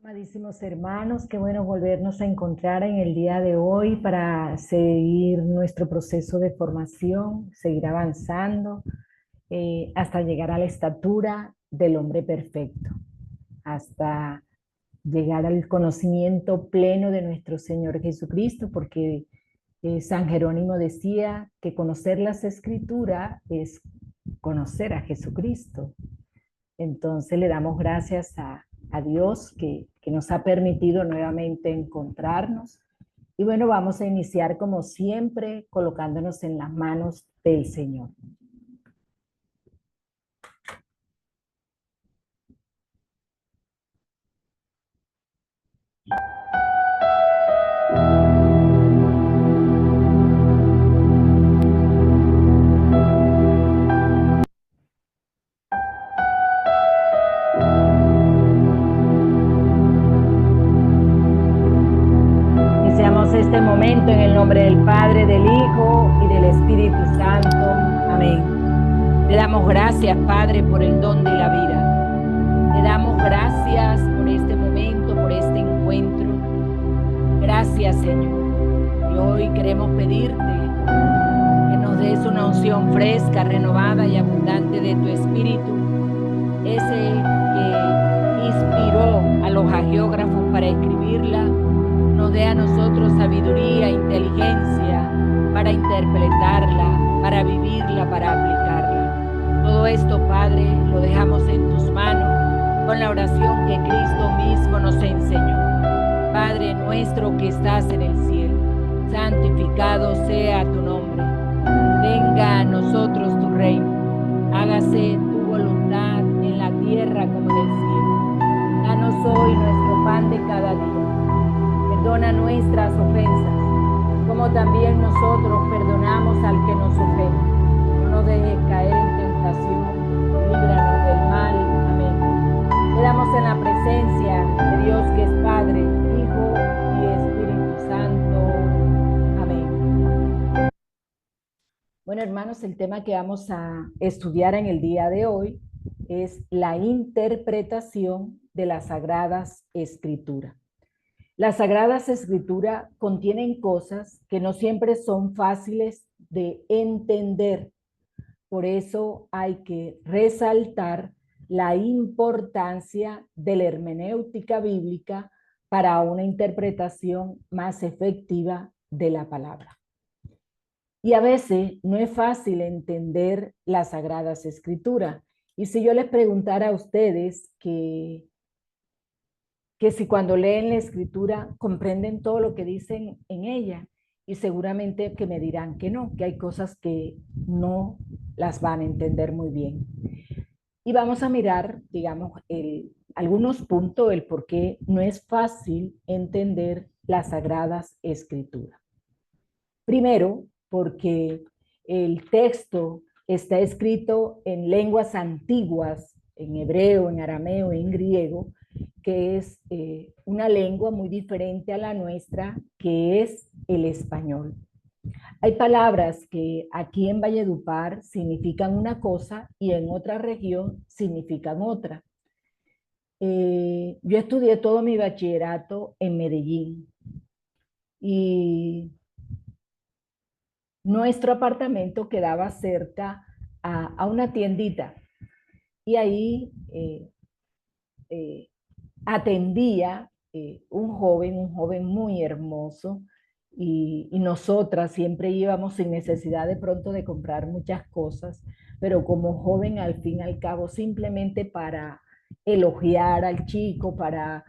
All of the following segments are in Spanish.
Amadísimos hermanos, qué bueno volvernos a encontrar en el día de hoy para seguir nuestro proceso de formación, seguir avanzando hasta llegar a la estatura del hombre perfecto, hasta llegar al conocimiento pleno de nuestro Señor Jesucristo, porque San Jerónimo decía que conocer las Escrituras es conocer a Jesucristo. Entonces le damos gracias a Dios que nos ha permitido nuevamente encontrarnos. Y bueno, vamos a iniciar como siempre colocándonos en las manos del Señor. Iniciamos este momento en el nombre del Padre, del Hijo y del Espíritu Santo. Amén. Le damos gracias, Padre, por el don de la vida. Le damos gracias por este momento, por este encuentro. Gracias, Señor. Y hoy queremos pedirte que nos des una unción fresca, renovada y abundante de tu Espíritu, ese que inspiró a los hagiógrafos para escribirla, nos dé a nosotros sabiduría, inteligencia para interpretarla, para vivirla, para aplicarla. Todo esto, Padre, lo dejamos en tus manos con la oración que Cristo mismo nos enseñó. Padre nuestro que estás en el cielo, santificado sea tu nombre. Venga a nosotros tu reino. Hágase tu voluntad en la tierra como en el cielo. Danos hoy nuestro pan de cada día. Perdona nuestras ofensas, como también nosotros perdonamos al que nos ofende. No nos dejes caer en tentación, líbranos del mal. Amén. Quedamos en la presencia de Dios que es Padre, Hijo y Espíritu Santo. Amén. Bueno, hermanos, el tema que vamos a estudiar en el día de hoy es la interpretación de las Sagradas Escrituras. Las Sagradas Escrituras contienen cosas que no siempre son fáciles de entender. Por eso hay que resaltar la importancia de la hermenéutica bíblica para una interpretación más efectiva de la palabra. Y a veces no es fácil entender las Sagradas Escrituras. Y si yo les preguntara a ustedes que si cuando leen la Escritura comprenden todo lo que dicen en ella, y seguramente que me dirán que no, que hay cosas que no las van a entender muy bien. Y vamos a mirar, digamos, algunos puntos del por qué no es fácil entender las Sagradas Escrituras. Primero, porque el texto está escrito en lenguas antiguas, en hebreo, en arameo, en griego, que es una lengua muy diferente a la nuestra, que es el español. Hay palabras que aquí en Valledupar significan una cosa y en otra región significan otra. Yo estudié todo mi bachillerato en Medellín y nuestro apartamento quedaba cerca a una tiendita y ahí eh, atendía un joven muy hermoso y nosotras siempre íbamos sin necesidad de pronto de comprar muchas cosas, pero como joven al fin y al cabo simplemente para elogiar al chico, para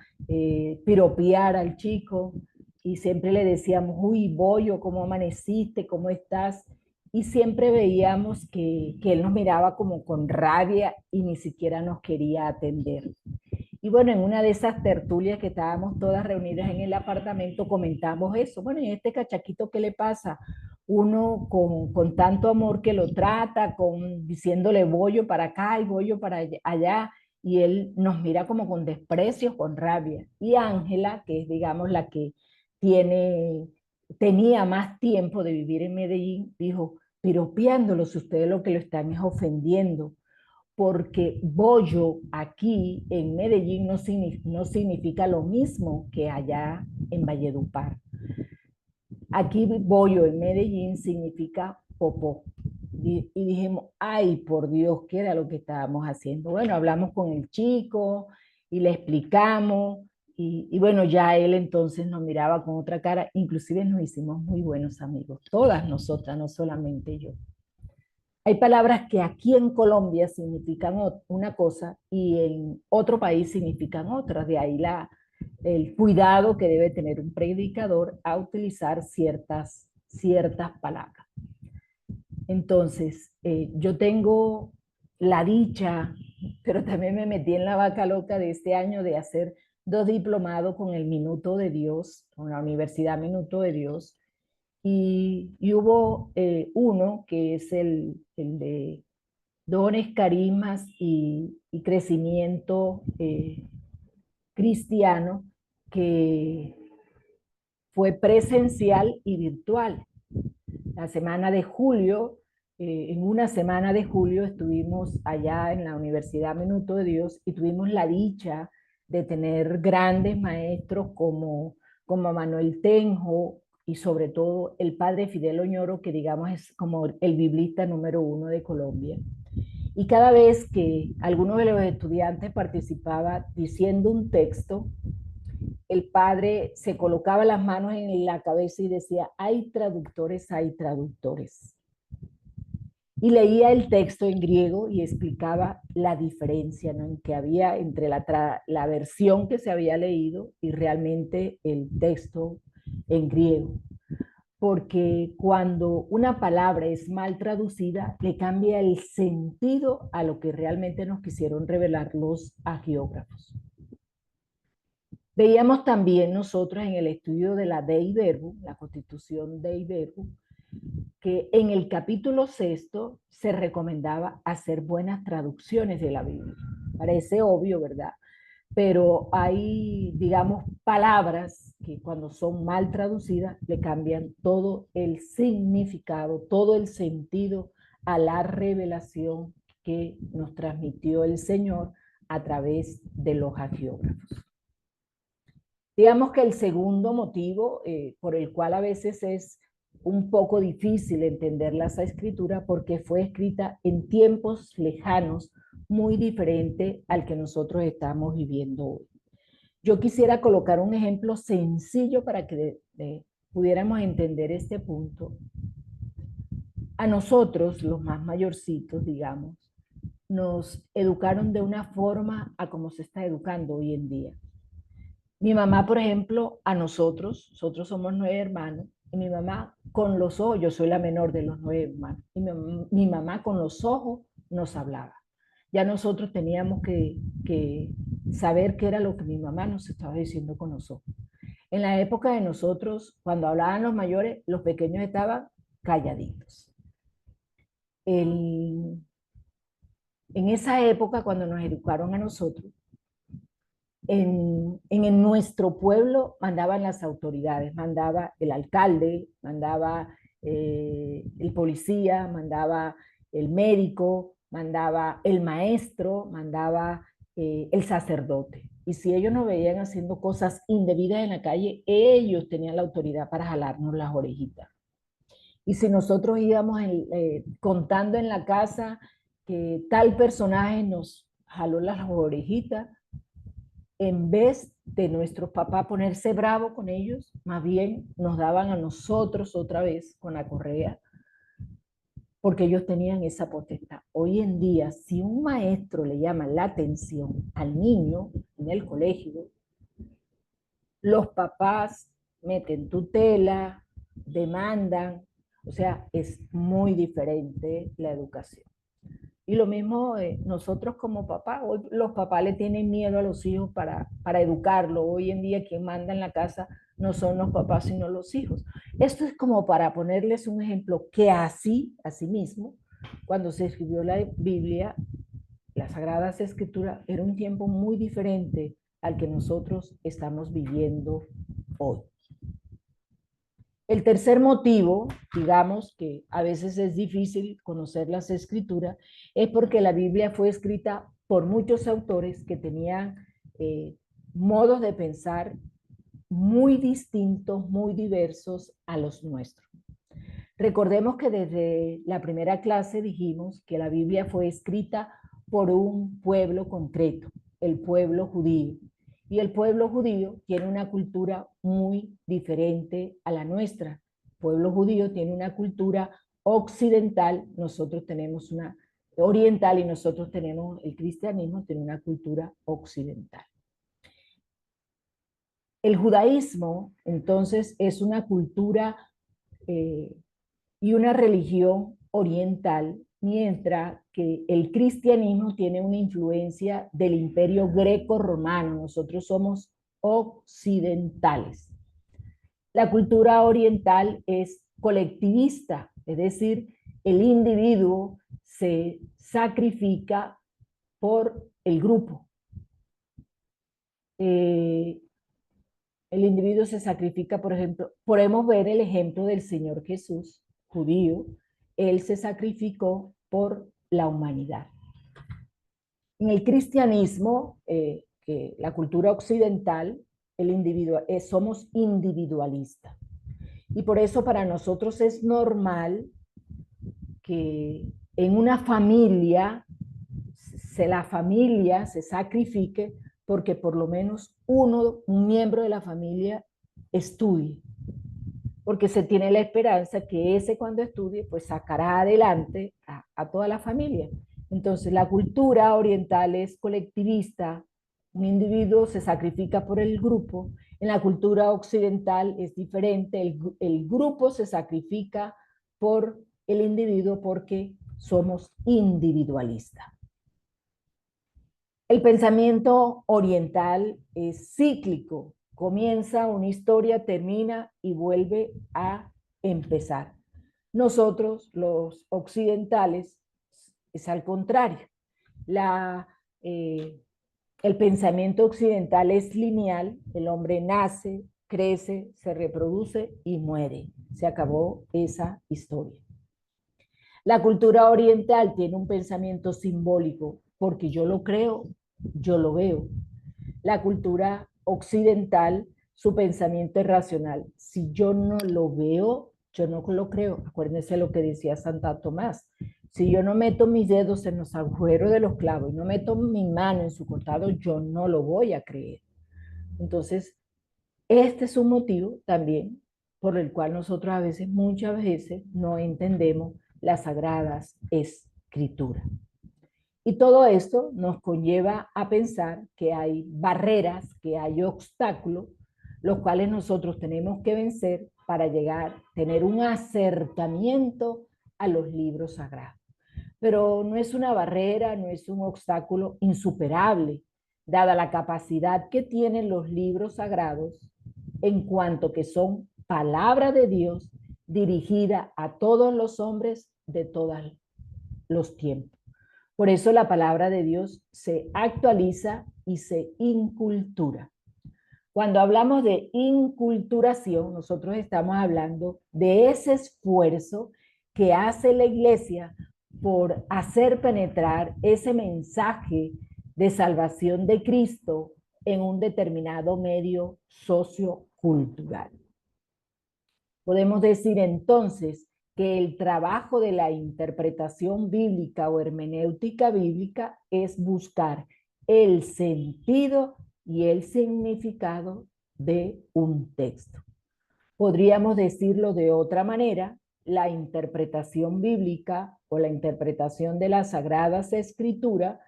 piropear al chico y siempre le decíamos, uy, Bollo, ¿cómo amaneciste? ¿Cómo estás? Y siempre veíamos que él nos miraba como con rabia y ni siquiera nos quería atender. Y bueno, en una de esas tertulias que estábamos todas reunidas en el apartamento, comentamos eso. Bueno, ¿y este cachaquito qué le pasa? Uno con tanto amor que lo trata, diciéndole bollo para acá y bollo para allá, y él nos mira como con desprecio, con rabia. Y Ángela, que es, digamos, la que tiene, tenía más tiempo de vivir en Medellín, dijo, piropeándolo, si ustedes lo que lo están es ofendiendo. porque bollo aquí en Medellín no significa lo mismo que allá en Valledupar. Aquí bollo en Medellín significa popó. Y dijimos, ay, por Dios, ¿qué era lo que estábamos haciendo? Bueno, hablamos con el chico y le explicamos. Y bueno, ya él entonces nos miraba con otra cara. Inclusive nos hicimos muy buenos amigos, todas nosotras, no solamente yo. Hay palabras que aquí en Colombia significan una cosa y en otro país significan otra. De ahí el cuidado que debe tener un predicador a utilizar ciertas palabras. Entonces, yo tengo la dicha, pero también me metí en la vaca loca de este año de hacer 2 diplomados con el Minuto de Dios, con la Universidad Minuto de Dios, y hubo uno que es el de dones, carismas y crecimiento cristiano, que fue presencial y virtual. La semana de julio, en una semana de julio estuvimos allá en la Universidad Minuto de Dios y tuvimos la dicha de tener grandes maestros como Manuel Tenjo y sobre todo el padre Fidel Oñoro, que digamos es como el biblista número 1 de Colombia. Y cada vez que alguno de los estudiantes participaba diciendo un texto, el padre se colocaba las manos en la cabeza y decía, hay traductores, hay traductores. Y leía el texto en griego y explicaba la diferencia, ¿no?, que había entre la versión que se había leído y realmente el texto en griego. Porque cuando una palabra es mal traducida, le cambia el sentido a lo que realmente nos quisieron revelar los agiógrafos. Veíamos también nosotros en el estudio de la Dei Verbum, la Constitución Dei Verbum, que en el capítulo 6 se recomendaba hacer buenas traducciones de la Biblia. Parece obvio, ¿verdad? Pero hay, digamos, palabras que cuando son mal traducidas le cambian todo el significado, todo el sentido a la revelación que nos transmitió el Señor a través de los hagiógrafos. Digamos que el segundo motivo por el cual a veces es un poco difícil entender la escritura, porque fue escrita en tiempos lejanos, muy diferente al que nosotros estamos viviendo hoy. Yo quisiera colocar un ejemplo sencillo para que pudiéramos entender este punto. A nosotros, los más mayorcitos, digamos, nos educaron de una forma a como se está educando hoy en día. Mi mamá, por ejemplo, nosotros somos 9 hermanos, y mi mamá con los ojos, yo soy la menor de los 9 hermanos, y mi mamá con los ojos nos hablaba. Ya nosotros teníamos que saber qué era lo que mi mamá nos estaba diciendo con los ojos. En la época de nosotros, cuando hablaban los mayores, los pequeños estaban calladitos. En esa época, cuando nos educaron a nosotros, en nuestro pueblo mandaban las autoridades, mandaba el alcalde, mandaba el policía, mandaba el médico, mandaba el maestro, mandaba el sacerdote. Y si ellos nos veían haciendo cosas indebidas en la calle, ellos tenían la autoridad para jalarnos las orejitas. Y si nosotros íbamos contando en la casa que tal personaje nos jaló las orejitas, en vez de nuestros papás ponerse bravo con ellos, más bien nos daban a nosotros otra vez con la correa, porque ellos tenían esa potestad. Hoy en día, si un maestro le llama la atención al niño en el colegio, los papás meten tutela, demandan, o sea, es muy diferente la educación. Y lo mismo nosotros como papá, hoy los papás le tienen miedo a los hijos para educarlo. Hoy en día quien manda en la casa no son los papás, sino los hijos. Esto es como para ponerles un ejemplo que así mismo, cuando se escribió la Biblia, las Sagradas Escrituras, era un tiempo muy diferente al que nosotros estamos viviendo hoy. El tercer motivo, digamos que a veces es difícil conocer las escrituras, es porque la Biblia fue escrita por muchos autores que tenían modos de pensar muy distintos, muy diversos a los nuestros. Recordemos que desde la primera clase dijimos que la Biblia fue escrita por un pueblo concreto, el pueblo judío. Y el pueblo judío tiene una cultura muy diferente a la nuestra. El pueblo judío tiene una cultura occidental, nosotros tenemos una oriental y nosotros tenemos, el cristianismo tiene una cultura occidental. El judaísmo, entonces, es una cultura y una religión oriental, mientras que el cristianismo tiene una influencia del imperio greco-romano. Nosotros somos occidentales. La cultura oriental es colectivista, es decir, el individuo se sacrifica por el grupo. El individuo se sacrifica, por ejemplo, podemos ver el ejemplo del Señor Jesús, judío. Él se sacrificó por la humanidad. En el cristianismo, que la cultura occidental, somos individualistas. Y por eso para nosotros es normal que en una familia, la familia se sacrifique porque por lo menos un miembro de la familia estudie, porque se tiene la esperanza que ese cuando estudie pues sacará adelante a toda la familia. Entonces la cultura oriental es colectivista, un individuo se sacrifica por el grupo. En la cultura occidental es diferente, el grupo se sacrifica por el individuo porque somos individualistas. El pensamiento oriental es cíclico, comienza una historia, termina y vuelve a empezar. Nosotros, los occidentales, es al contrario. El pensamiento occidental es lineal, el hombre nace, crece, se reproduce y muere. Se acabó esa historia. La cultura oriental tiene un pensamiento simbólico, porque yo lo creo, yo lo veo. La cultura occidental, su pensamiento es racional. Si yo no lo veo, yo no lo creo. Acuérdense lo que decía Santo Tomás. Si yo no meto mis dedos en los agujeros de los clavos y no meto mi mano en su costado, yo no lo voy a creer. Entonces, este es un motivo también por el cual nosotros a veces, muchas veces, no entendemos las sagradas escrituras. Y todo esto nos conlleva a pensar que hay barreras, que hay obstáculos, los cuales nosotros tenemos que vencer para llegar, tener un acercamiento a los libros sagrados. Pero no es una barrera, no es un obstáculo insuperable, dada la capacidad que tienen los libros sagrados en cuanto que son palabra de Dios dirigida a todos los hombres de todos los tiempos. Por eso la palabra de Dios se actualiza y se incultura. Cuando hablamos de inculturación, nosotros estamos hablando de ese esfuerzo que hace la iglesia por hacer penetrar ese mensaje de salvación de Cristo en un determinado medio sociocultural. Podemos decir entonces que el trabajo de la interpretación bíblica o hermenéutica bíblica es buscar el sentido y el significado de un texto. Podríamos decirlo de otra manera, la interpretación bíblica o la interpretación de las Sagradas Escrituras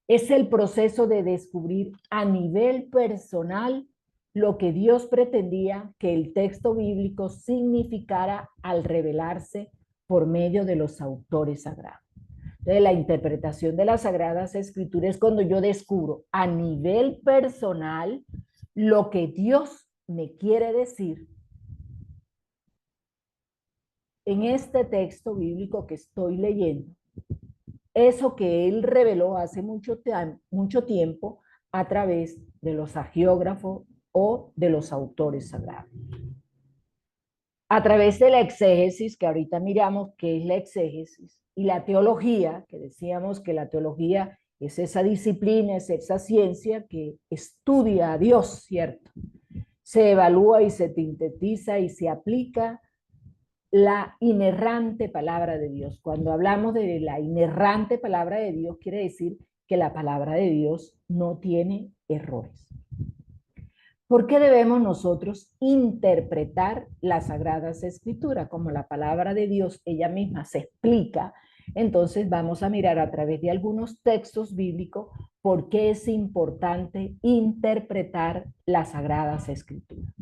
es el proceso de descubrir a nivel personal lo que Dios pretendía que el texto bíblico significara al revelarse por medio de los autores sagrados. Entonces, la interpretación de las Sagradas Escrituras es cuando yo descubro a nivel personal lo que Dios me quiere decir en este texto bíblico que estoy leyendo, eso que Él reveló hace mucho tiempo a través de los hagiógrafos o de los autores sagrados. A través de la exégesis, que ahorita miramos qué es la exégesis, y la teología, que decíamos que la teología es esa disciplina, es esa ciencia que estudia a Dios, ¿cierto? Se evalúa y se sintetiza y se aplica la inerrante palabra de Dios. Cuando hablamos de la inerrante palabra de Dios, quiere decir que la palabra de Dios no tiene errores. ¿Por qué debemos nosotros interpretar las Sagradas Escrituras? Como la palabra de Dios ella misma se explica, entonces vamos a mirar a través de algunos textos bíblicos por qué es importante interpretar las Sagradas Escrituras.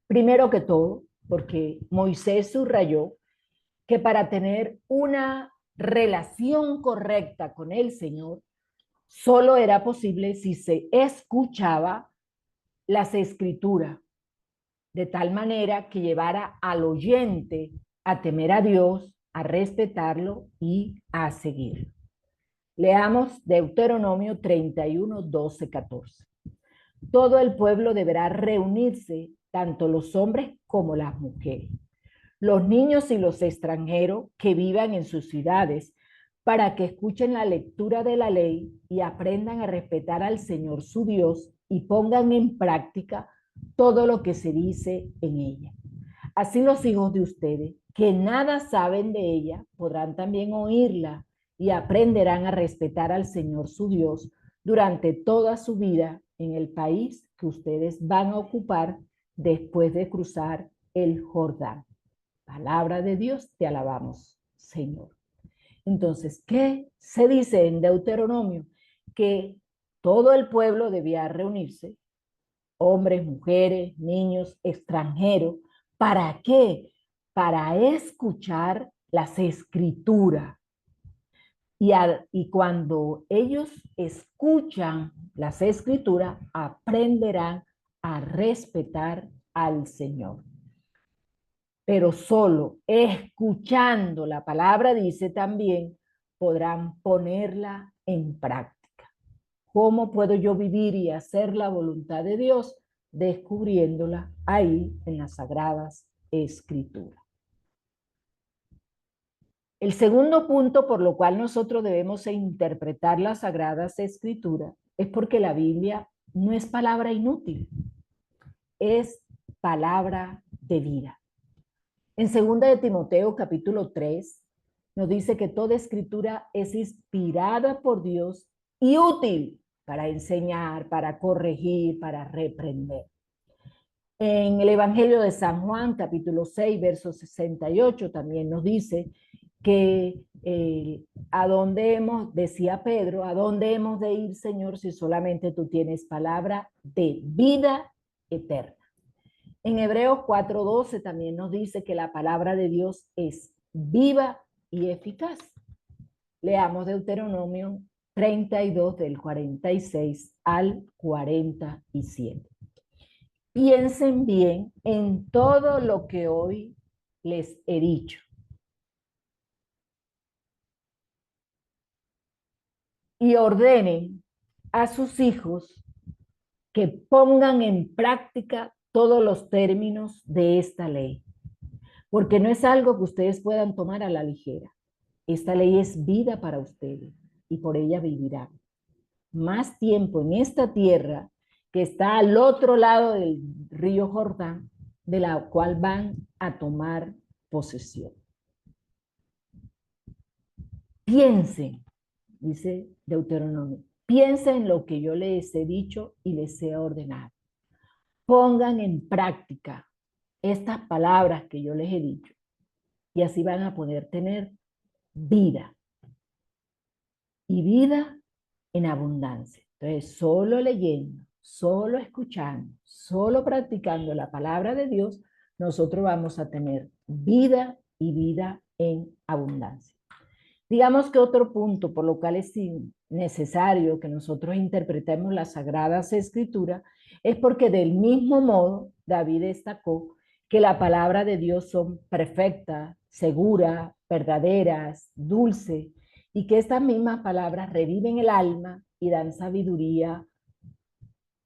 Primero que todo, porque Moisés subrayó que para tener una relación correcta con el Señor, solo era posible si se escuchaba las escrituras, de tal manera que llevara al oyente a temer a Dios, a respetarlo y a seguirlo. Leamos Deuteronomio 31, 12, 14. Todo el pueblo deberá reunirse, tanto los hombres como las mujeres, los niños y los extranjeros que vivan en sus ciudades, para que escuchen la lectura de la ley y aprendan a respetar al Señor su Dios y pongan en práctica todo lo que se dice en ella. Así los hijos de ustedes, que nada saben de ella, podrán también oírla y aprenderán a respetar al Señor su Dios durante toda su vida en el país que ustedes van a ocupar después de cruzar el Jordán. Palabra de Dios, te alabamos, Señor. Entonces, ¿qué se dice en Deuteronomio? Que todo el pueblo debía reunirse, hombres, mujeres, niños, extranjeros. ¿Para qué? Para escuchar las escrituras. Y cuando ellos escuchan las escrituras, aprenderán a respetar al Señor. Pero solo escuchando la palabra, dice también, podrán ponerla en práctica. ¿Cómo puedo yo vivir y hacer la voluntad de Dios? Descubriéndola ahí en las Sagradas Escrituras. El segundo punto por lo cual nosotros debemos interpretar las Sagradas Escrituras es porque la Biblia no es palabra inútil, es palabra de vida. En 2 de Timoteo capítulo 3 nos dice que toda escritura es inspirada por Dios y útil para enseñar, para corregir, para reprender. En el Evangelio de San Juan capítulo 6 verso 68 también nos dice que a dónde decía Pedro, a dónde hemos de ir, Señor, si solamente tú tienes palabra de vida eterna. En Hebreos 4:12 también nos dice que la palabra de Dios es viva y eficaz. Leamos Deuteronomio 32 del 46 al 47. Piensen bien en todo lo que hoy les he dicho. Y ordenen a sus hijos que pongan en práctica todos los términos de esta ley, porque no es algo que ustedes puedan tomar a la ligera. Esta ley es vida para ustedes y por ella vivirán más tiempo en esta tierra que está al otro lado del río Jordán, de la cual van a tomar posesión. Piensen, dice Deuteronomio, piensen en lo que yo les he dicho y les he ordenado. Pongan en práctica estas palabras que yo les he dicho y así van a poder tener vida y vida en abundancia. Entonces, solo leyendo, solo escuchando, solo practicando la palabra de Dios, nosotros vamos a tener vida y vida en abundancia. Digamos que otro punto por lo cual es necesario que nosotros interpretemos las Sagradas Escrituras es porque del mismo modo David destacó que la palabra de Dios son perfectas, seguras, verdaderas, dulces, y que estas mismas palabras reviven el alma y dan sabiduría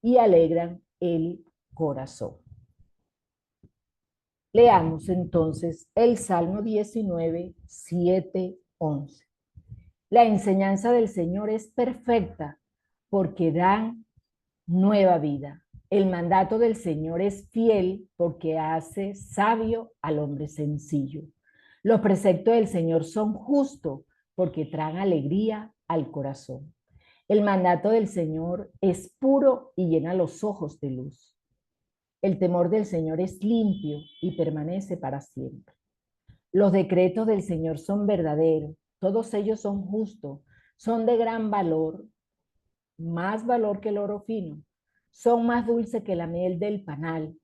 y alegran el corazón. Leamos entonces el Salmo 19, 7, 11. La enseñanza del Señor es perfecta porque dan nueva vida. El mandato del Señor es fiel porque hace sabio al hombre sencillo. Los preceptos del Señor son justos porque traen alegría al corazón. El mandato del Señor es puro y llena los ojos de luz. El temor del Señor es limpio y permanece para siempre. Los decretos del Señor son verdaderos, todos ellos son justos, son de gran valor, más valor que el oro fino, son más dulces que la miel del panal,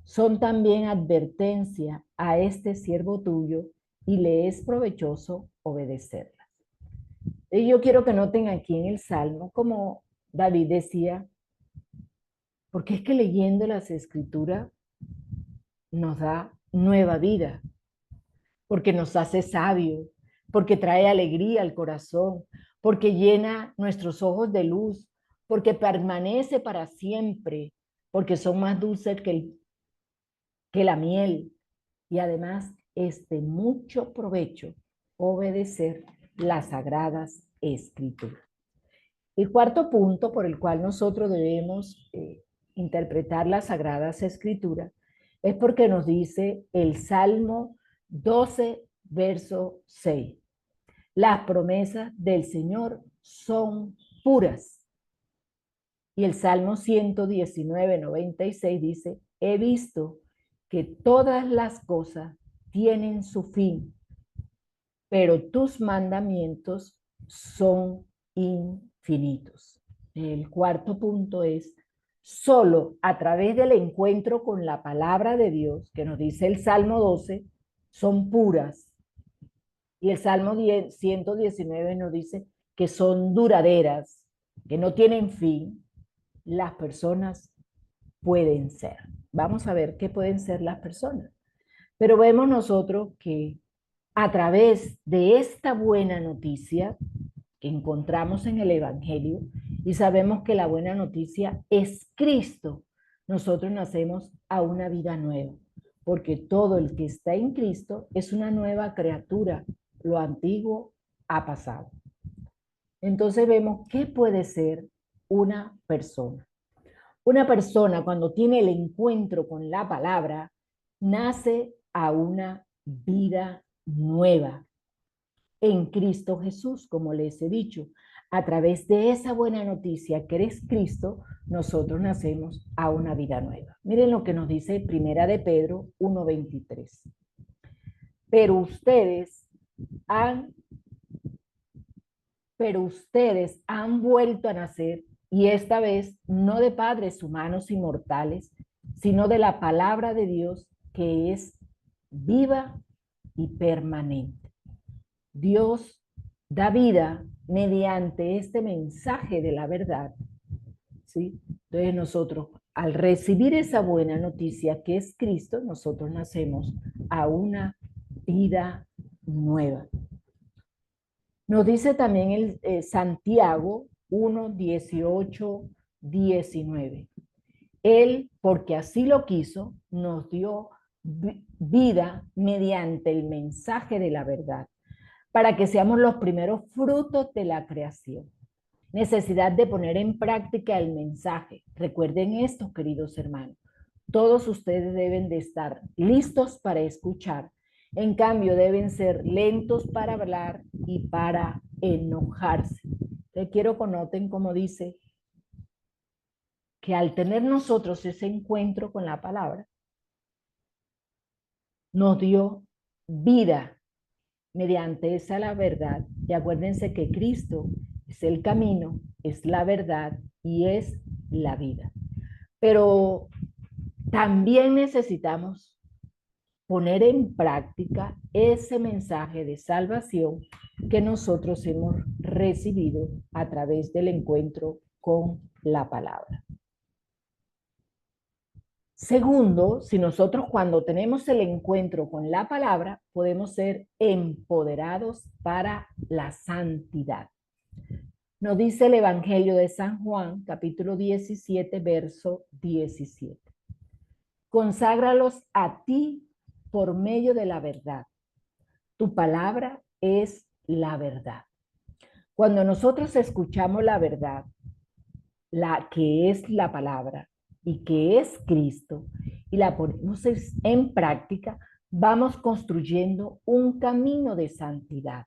son también advertencia a este siervo tuyo y le es provechoso obedecerlas. Y yo quiero que noten aquí en el Salmo, como David decía, porque es que leyendo las escrituras nos da nueva vida, porque nos hace sabios, porque trae alegría al corazón, porque llena nuestros ojos de luz, porque permanece para siempre, porque son más dulces que la miel. Y además es de mucho provecho obedecer las sagradas escrituras. El cuarto punto por el cual nosotros debemos interpretar las sagradas escrituras es porque nos dice el Salmo 12, verso 6. Las promesas del Señor son puras. Y el Salmo 119, 96 dice, he visto que todas las cosas tienen su fin, pero tus mandamientos son infinitos. El cuarto punto es, solo a través del encuentro con la palabra de Dios, que nos dice el Salmo 12, son puras. Y el Salmo 119 nos dice que son duraderas, que no tienen fin. Las personas pueden ser. Vamos a ver qué pueden ser las personas. Pero vemos nosotros que a través de esta buena noticia que encontramos en el Evangelio, y sabemos que la buena noticia es Cristo, nosotros nacemos a una vida nueva, porque todo el que está en Cristo es una nueva criatura, lo antiguo ha pasado. Entonces vemos qué puede ser una persona. Una persona cuando tiene el encuentro con la palabra, nace a una vida nueva en Cristo Jesús, como les he dicho. A través de esa buena noticia que eres Cristo, nosotros nacemos a una vida nueva. Miren lo que nos dice Primera de Pedro 1:23. Pero ustedes han pero ustedes han vuelto a nacer y esta vez no de padres humanos y mortales, sino de la palabra de Dios que es viva y permanente. Dios da vida mediante este mensaje de la verdad, ¿sí? Entonces nosotros, al recibir esa buena noticia que es Cristo, nosotros nacemos a una vida nueva. Nos dice también el Santiago 1, 18, 19. Él, porque así lo quiso, nos dio vida mediante el mensaje de la verdad, para que seamos los primeros frutos de la creación. Necesidad de poner en práctica el mensaje. Recuerden esto, queridos hermanos. Todos ustedes deben de estar listos para escuchar. En cambio, deben ser lentos para hablar y para enojarse. Te quiero que noten como dice que al tener nosotros ese encuentro con la palabra, nos dio vida mediante esa la verdad. Y acuérdense que Cristo es el camino, es la verdad y es la vida. Pero también necesitamos poner en práctica ese mensaje de salvación que nosotros hemos recibido a través del encuentro con la palabra. Segundo, si nosotros cuando tenemos el encuentro con la palabra, podemos ser empoderados para la santidad. Nos dice el Evangelio de San Juan, capítulo 17, verso 17. Conságralos a ti por medio de la verdad. Tu palabra es la verdad. Cuando nosotros escuchamos la verdad, la que es la palabra y que es Cristo, y la ponemos en práctica, vamos construyendo un camino de santidad.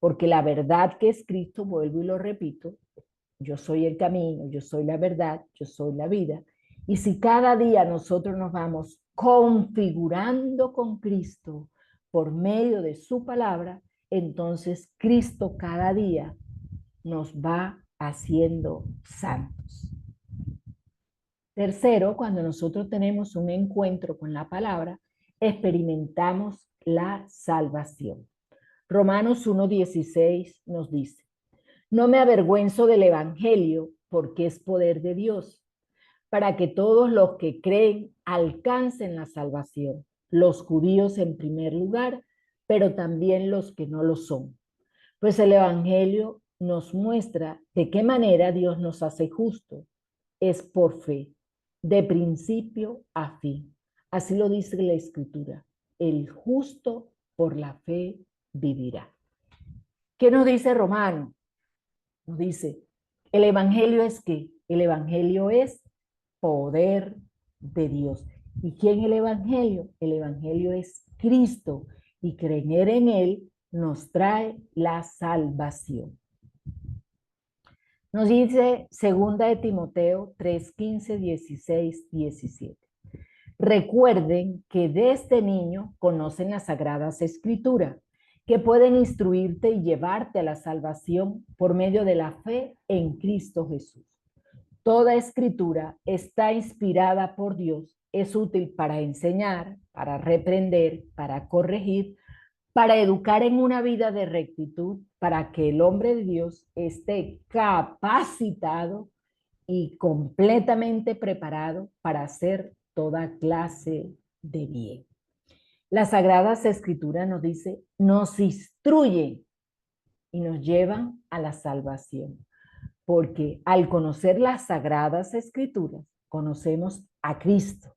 Porque la verdad que es Cristo, vuelvo y lo repito, yo soy el camino, yo soy la verdad, yo soy la vida. Y si cada día nosotros nos vamos configurando con Cristo por medio de su palabra, entonces Cristo cada día nos va haciendo santos. Tercero, cuando nosotros tenemos un encuentro con la palabra, experimentamos la salvación. Romanos 1:16 nos dice: no me avergüenzo del evangelio, porque es poder de Dios, para que todos los que creen alcancen la salvación, los judíos en primer lugar, pero también los que no lo son. Pues el evangelio nos muestra de qué manera Dios nos hace justos. Es por fe, de principio a fin. Así lo dice la Escritura: el justo por la fe vivirá. ¿Qué nos dice Romano? Nos dice, el evangelio es ¿qué? El evangelio es poder de Dios. ¿Y quién es el evangelio? El evangelio es Cristo, y creer en él nos trae la salvación. Nos dice 2 de Timoteo 3:15, 16, 17. Recuerden que desde niño conocen las sagradas escrituras, que pueden instruirte y llevarte a la salvación por medio de la fe en Cristo Jesús. Toda escritura está inspirada por Dios, es útil para enseñar, para reprender, para corregir, para educar en una vida de rectitud, para que el hombre de Dios esté capacitado y completamente preparado para hacer toda clase de bien. Las Sagradas Escrituras nos dice, nos instruyen y nos llevan a la salvación. Porque al conocer las Sagradas Escrituras, conocemos a Cristo.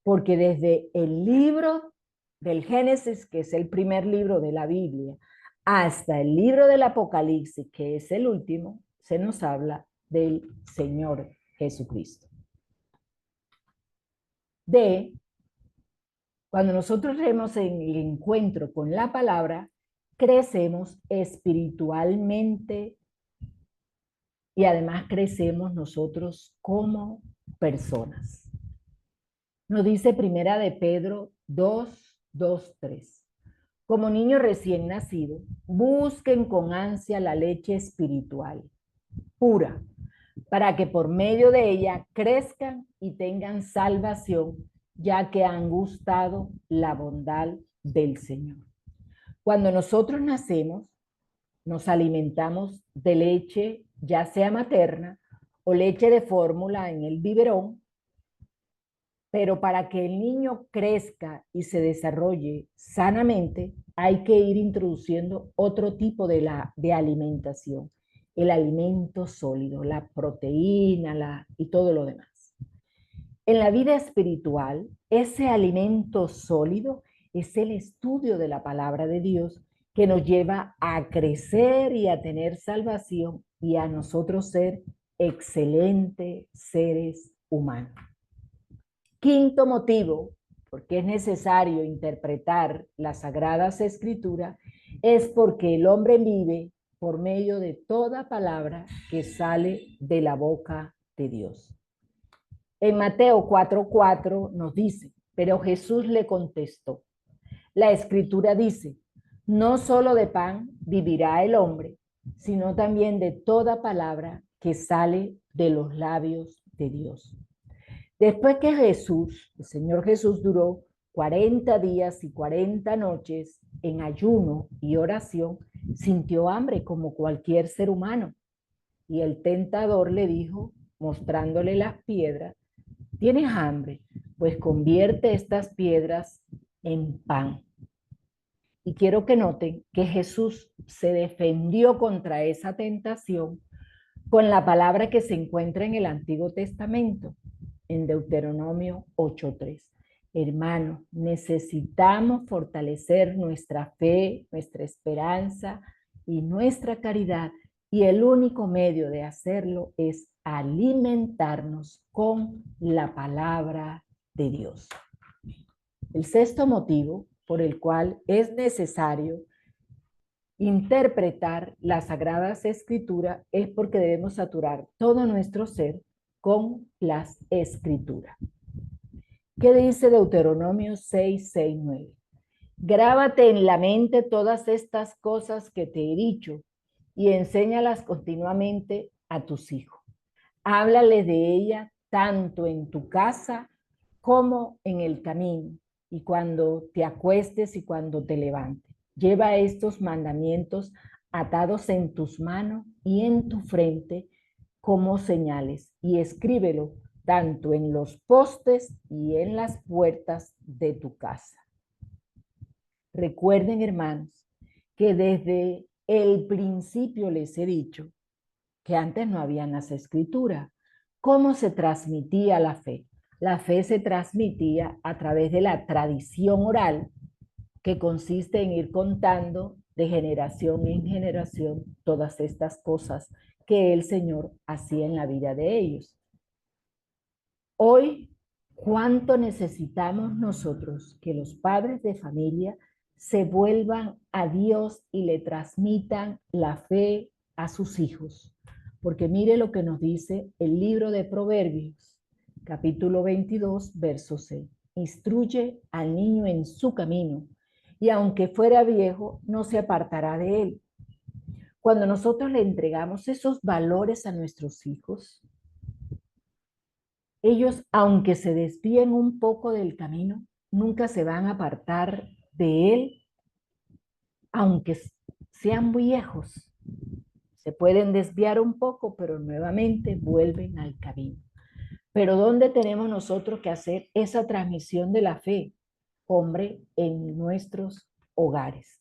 Porque desde el libro del Génesis, que es el primer libro de la Biblia, hasta el libro del Apocalipsis, que es el último, se nos habla del Señor Jesucristo. Cuando nosotros tenemos el encuentro con la palabra, crecemos espiritualmente y además crecemos nosotros como personas. Nos dice Primera de Pedro 2:3. Como niño recién nacido, busquen con ansia la leche espiritual, pura, para que por medio de ella crezcan y tengan salvación, ya que han gustado la bondad del Señor. Cuando nosotros nacemos, nos alimentamos de leche, ya sea materna o leche de fórmula en el biberón, pero para que el niño crezca y se desarrolle sanamente, hay que ir introduciendo otro tipo de alimentación, el alimento sólido, la proteína y todo lo demás. En la vida espiritual, ese alimento sólido es el estudio de la palabra de Dios que nos lleva a crecer y a tener salvación y a nosotros ser excelentes seres humanos. Quinto motivo, porque es necesario interpretar las Sagradas Escrituras, es porque el hombre vive por medio de toda palabra que sale de la boca de Dios. En Mateo 4:4 nos dice, pero Jesús le contestó, la Escritura dice, no solo de pan vivirá el hombre, sino también de toda palabra que sale de los labios de Dios. Después que Jesús, el Señor Jesús, duró 40 días y 40 noches en ayuno y oración, sintió hambre como cualquier ser humano. Y el tentador le dijo, mostrándole las piedras, ¿tienes hambre? Pues convierte estas piedras en pan. Y quiero que noten que Jesús se defendió contra esa tentación con la palabra que se encuentra en el Antiguo Testamento, en Deuteronomio 8:3. Hermano, necesitamos fortalecer nuestra fe, nuestra esperanza y nuestra caridad. Y el único medio de hacerlo es alimentarnos con la palabra de Dios. El sexto motivo por el cual es necesario interpretar las Sagradas Escrituras es porque debemos saturar todo nuestro ser con las Escrituras. ¿Qué dice Deuteronomio 6, 6, 9? Grábate en la mente todas estas cosas que te he dicho y enséñalas continuamente a tus hijos. Háblale de ella tanto en tu casa como en el camino y cuando te acuestes y cuando te levantes. Lleva estos mandamientos atados en tus manos y en tu frente como señales y escríbelo tanto en los postes y en las puertas de tu casa. Recuerden, hermanos, que desde el principio les he dicho que antes no había las escrituras. ¿Cómo se transmitía la fe? La fe se transmitía a través de la tradición oral, que consiste en ir contando de generación en generación todas estas cosas que el Señor hacía en la vida de ellos. Hoy, ¿cuánto necesitamos nosotros que los padres de familia se vuelvan a Dios y le transmitan la fe a sus hijos? Porque mire lo que nos dice el libro de Proverbios, capítulo 22, verso 6. Instruye al niño en su camino, y aunque fuera viejo, no se apartará de él. Cuando nosotros le entregamos esos valores a nuestros hijos, ellos, aunque se desvíen un poco del camino, nunca se van a apartar de él, aunque sean viejos. Se pueden desviar un poco, pero nuevamente vuelven al camino. Pero ¿dónde tenemos nosotros que hacer esa transmisión de la fe? Hombre, en nuestros hogares.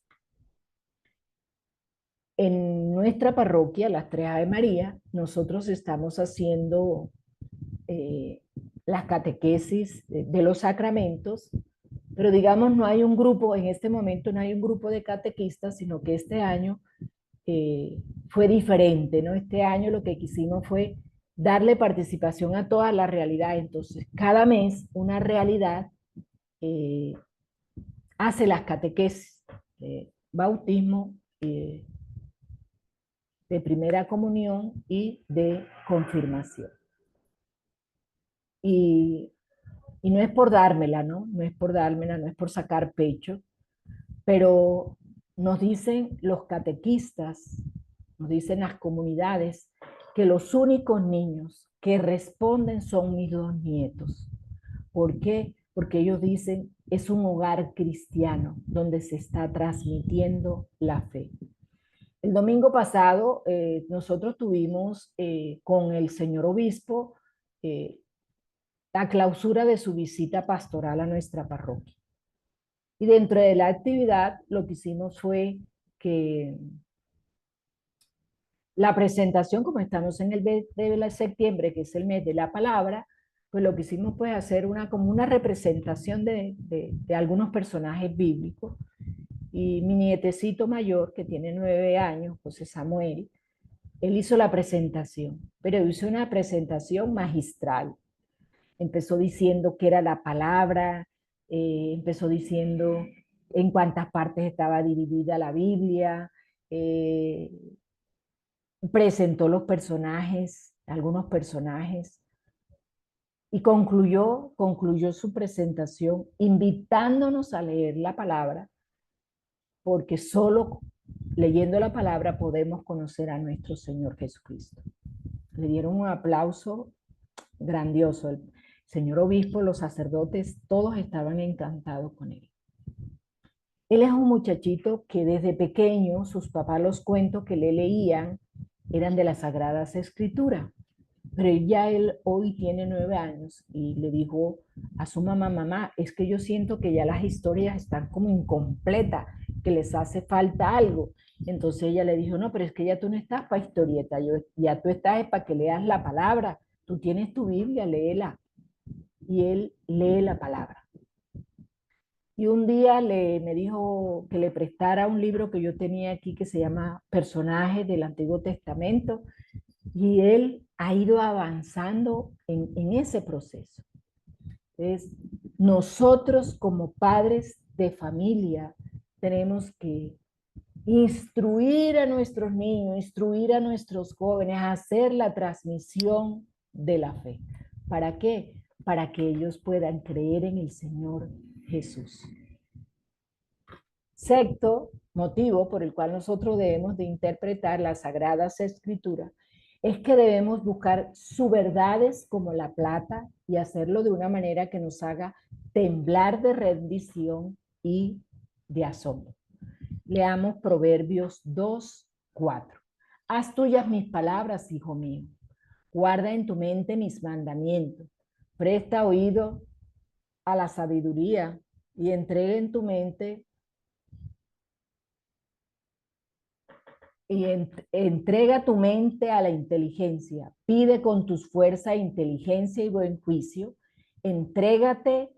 En nuestra parroquia, las Tres Ave María, nosotros estamos haciendo las catequesis de los sacramentos, pero digamos no hay un grupo, en este momento no hay un grupo de catequistas, sino que este año fue diferente, ¿no? Este año lo que quisimos fue darle participación a toda la realidad, entonces cada mes una realidad eh, hace las catequesis, bautismo, de primera comunión y de confirmación. Y no es por dármela, ¿no? No es por dármela, no es por sacar pecho, pero nos dicen los catequistas, nos dicen las comunidades, que los únicos niños que responden son mis dos nietos. ¿Por qué? Porque ellos dicen, es un hogar cristiano donde se está transmitiendo la fe. El domingo pasado nosotros tuvimos con el señor obispo la clausura de su visita pastoral a nuestra parroquia. Y dentro de la actividad lo que hicimos fue que la presentación, como estamos en el mes de septiembre, que es el mes de la palabra, pues lo que hicimos fue hacer como una representación de algunos personajes bíblicos. Y mi nietecito mayor, que tiene 9 años, José Samuel, él hizo la presentación, pero hizo una presentación magistral. Empezó diciendo qué era la palabra, empezó diciendo en cuántas partes estaba dividida la Biblia, eh, presentó los personajes, algunos personajes, y concluyó su presentación invitándonos a leer la palabra, porque solo leyendo la palabra podemos conocer a nuestro Señor Jesucristo. Le dieron un aplauso grandioso. El señor obispo, los sacerdotes, todos estaban encantados con él. Él es un muchachito que desde pequeño sus papás los cuentos que le leían eran de las Sagradas Escrituras. Pero ya él hoy tiene 9 años y le dijo a su mamá, mamá, es que yo siento que ya las historias están como incompletas, que les hace falta algo. Entonces ella le dijo, no, pero es que ya tú no estás para historieta, ya tú estás para que leas la palabra, tú tienes tu Biblia, léela. Y él lee la palabra. Y un día me dijo que le prestara un libro que yo tenía aquí que se llama Personajes del Antiguo Testamento, y él ha ido avanzando en ese proceso. Entonces, nosotros como padres de familia tenemos que instruir a nuestros niños, instruir a nuestros jóvenes, a hacer la transmisión de la fe. ¿Para qué? Para que ellos puedan creer en el Señor Jesús. Sexto motivo por el cual nosotros debemos de interpretar las Sagradas Escrituras es que debemos buscar sus verdades como la plata y hacerlo de una manera que nos haga temblar de rendición y de asombro. Leamos Proverbios 2:4. Haz tuyas mis palabras, hijo mío. Guarda en tu mente mis mandamientos. Presta oído a la sabiduría y entrega en tu mente y entrega tu mente a la inteligencia. Pide con tus fuerzas inteligencia y buen juicio. Entrégate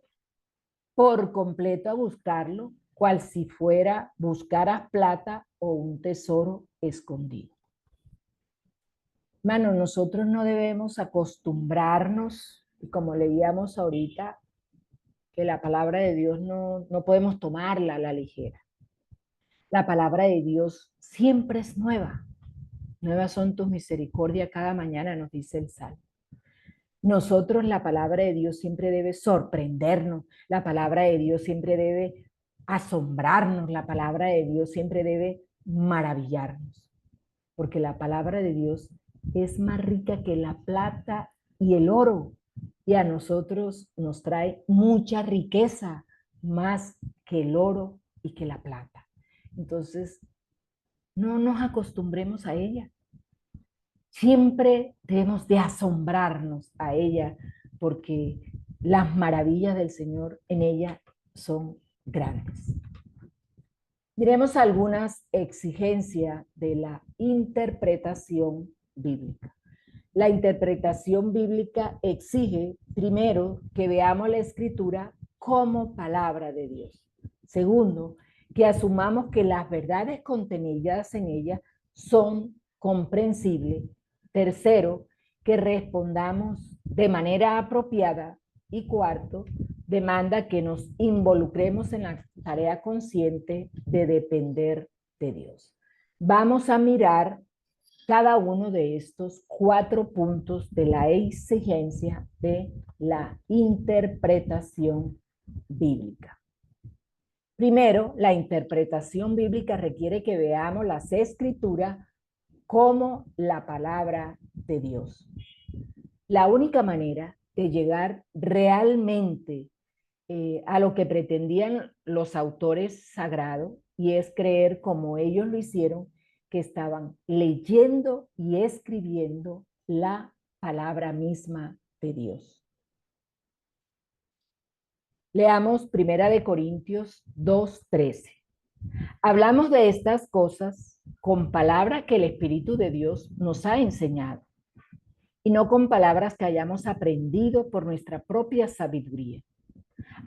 por completo a buscarlo, cual si fuera buscaras plata o un tesoro escondido. Mano, nosotros no debemos acostumbrarnos, y como leíamos ahorita, que la palabra de Dios no podemos tomarla a la ligera. La palabra de Dios siempre es nueva. Nuevas son tus misericordias cada mañana, nos dice el Salmo. Nosotros, la palabra de Dios siempre debe sorprendernos, la palabra de Dios siempre debe asombrarnos, la palabra de Dios siempre debe maravillarnos, porque la palabra de Dios es más rica que la plata y el oro, y a nosotros nos trae mucha riqueza, más que el oro y que la plata. Entonces, no nos acostumbremos a ella. Siempre debemos de asombrarnos a ella, porque las maravillas del Señor en ella son grandes. Diremos algunas exigencias de la interpretación bíblica. La interpretación bíblica exige, primero, que veamos la Escritura como palabra de Dios. Segundo, que asumamos que las verdades contenidas en ella son comprensibles. Tercero, que respondamos de manera apropiada. Y cuarto, demanda que nos involucremos en la tarea consciente de depender de Dios. Vamos a mirar cada uno de estos 4 puntos de la exigencia de la interpretación bíblica. Primero, la interpretación bíblica requiere que veamos las escrituras como la palabra de Dios. La única manera de llegar realmente a lo que pretendían los autores sagrados, y es creer como ellos lo hicieron, que estaban leyendo y escribiendo la palabra misma de Dios. Leamos 1 Corintios 2:13. Hablamos de estas cosas con palabras que el Espíritu de Dios nos ha enseñado, y no con palabras que hayamos aprendido por nuestra propia sabiduría.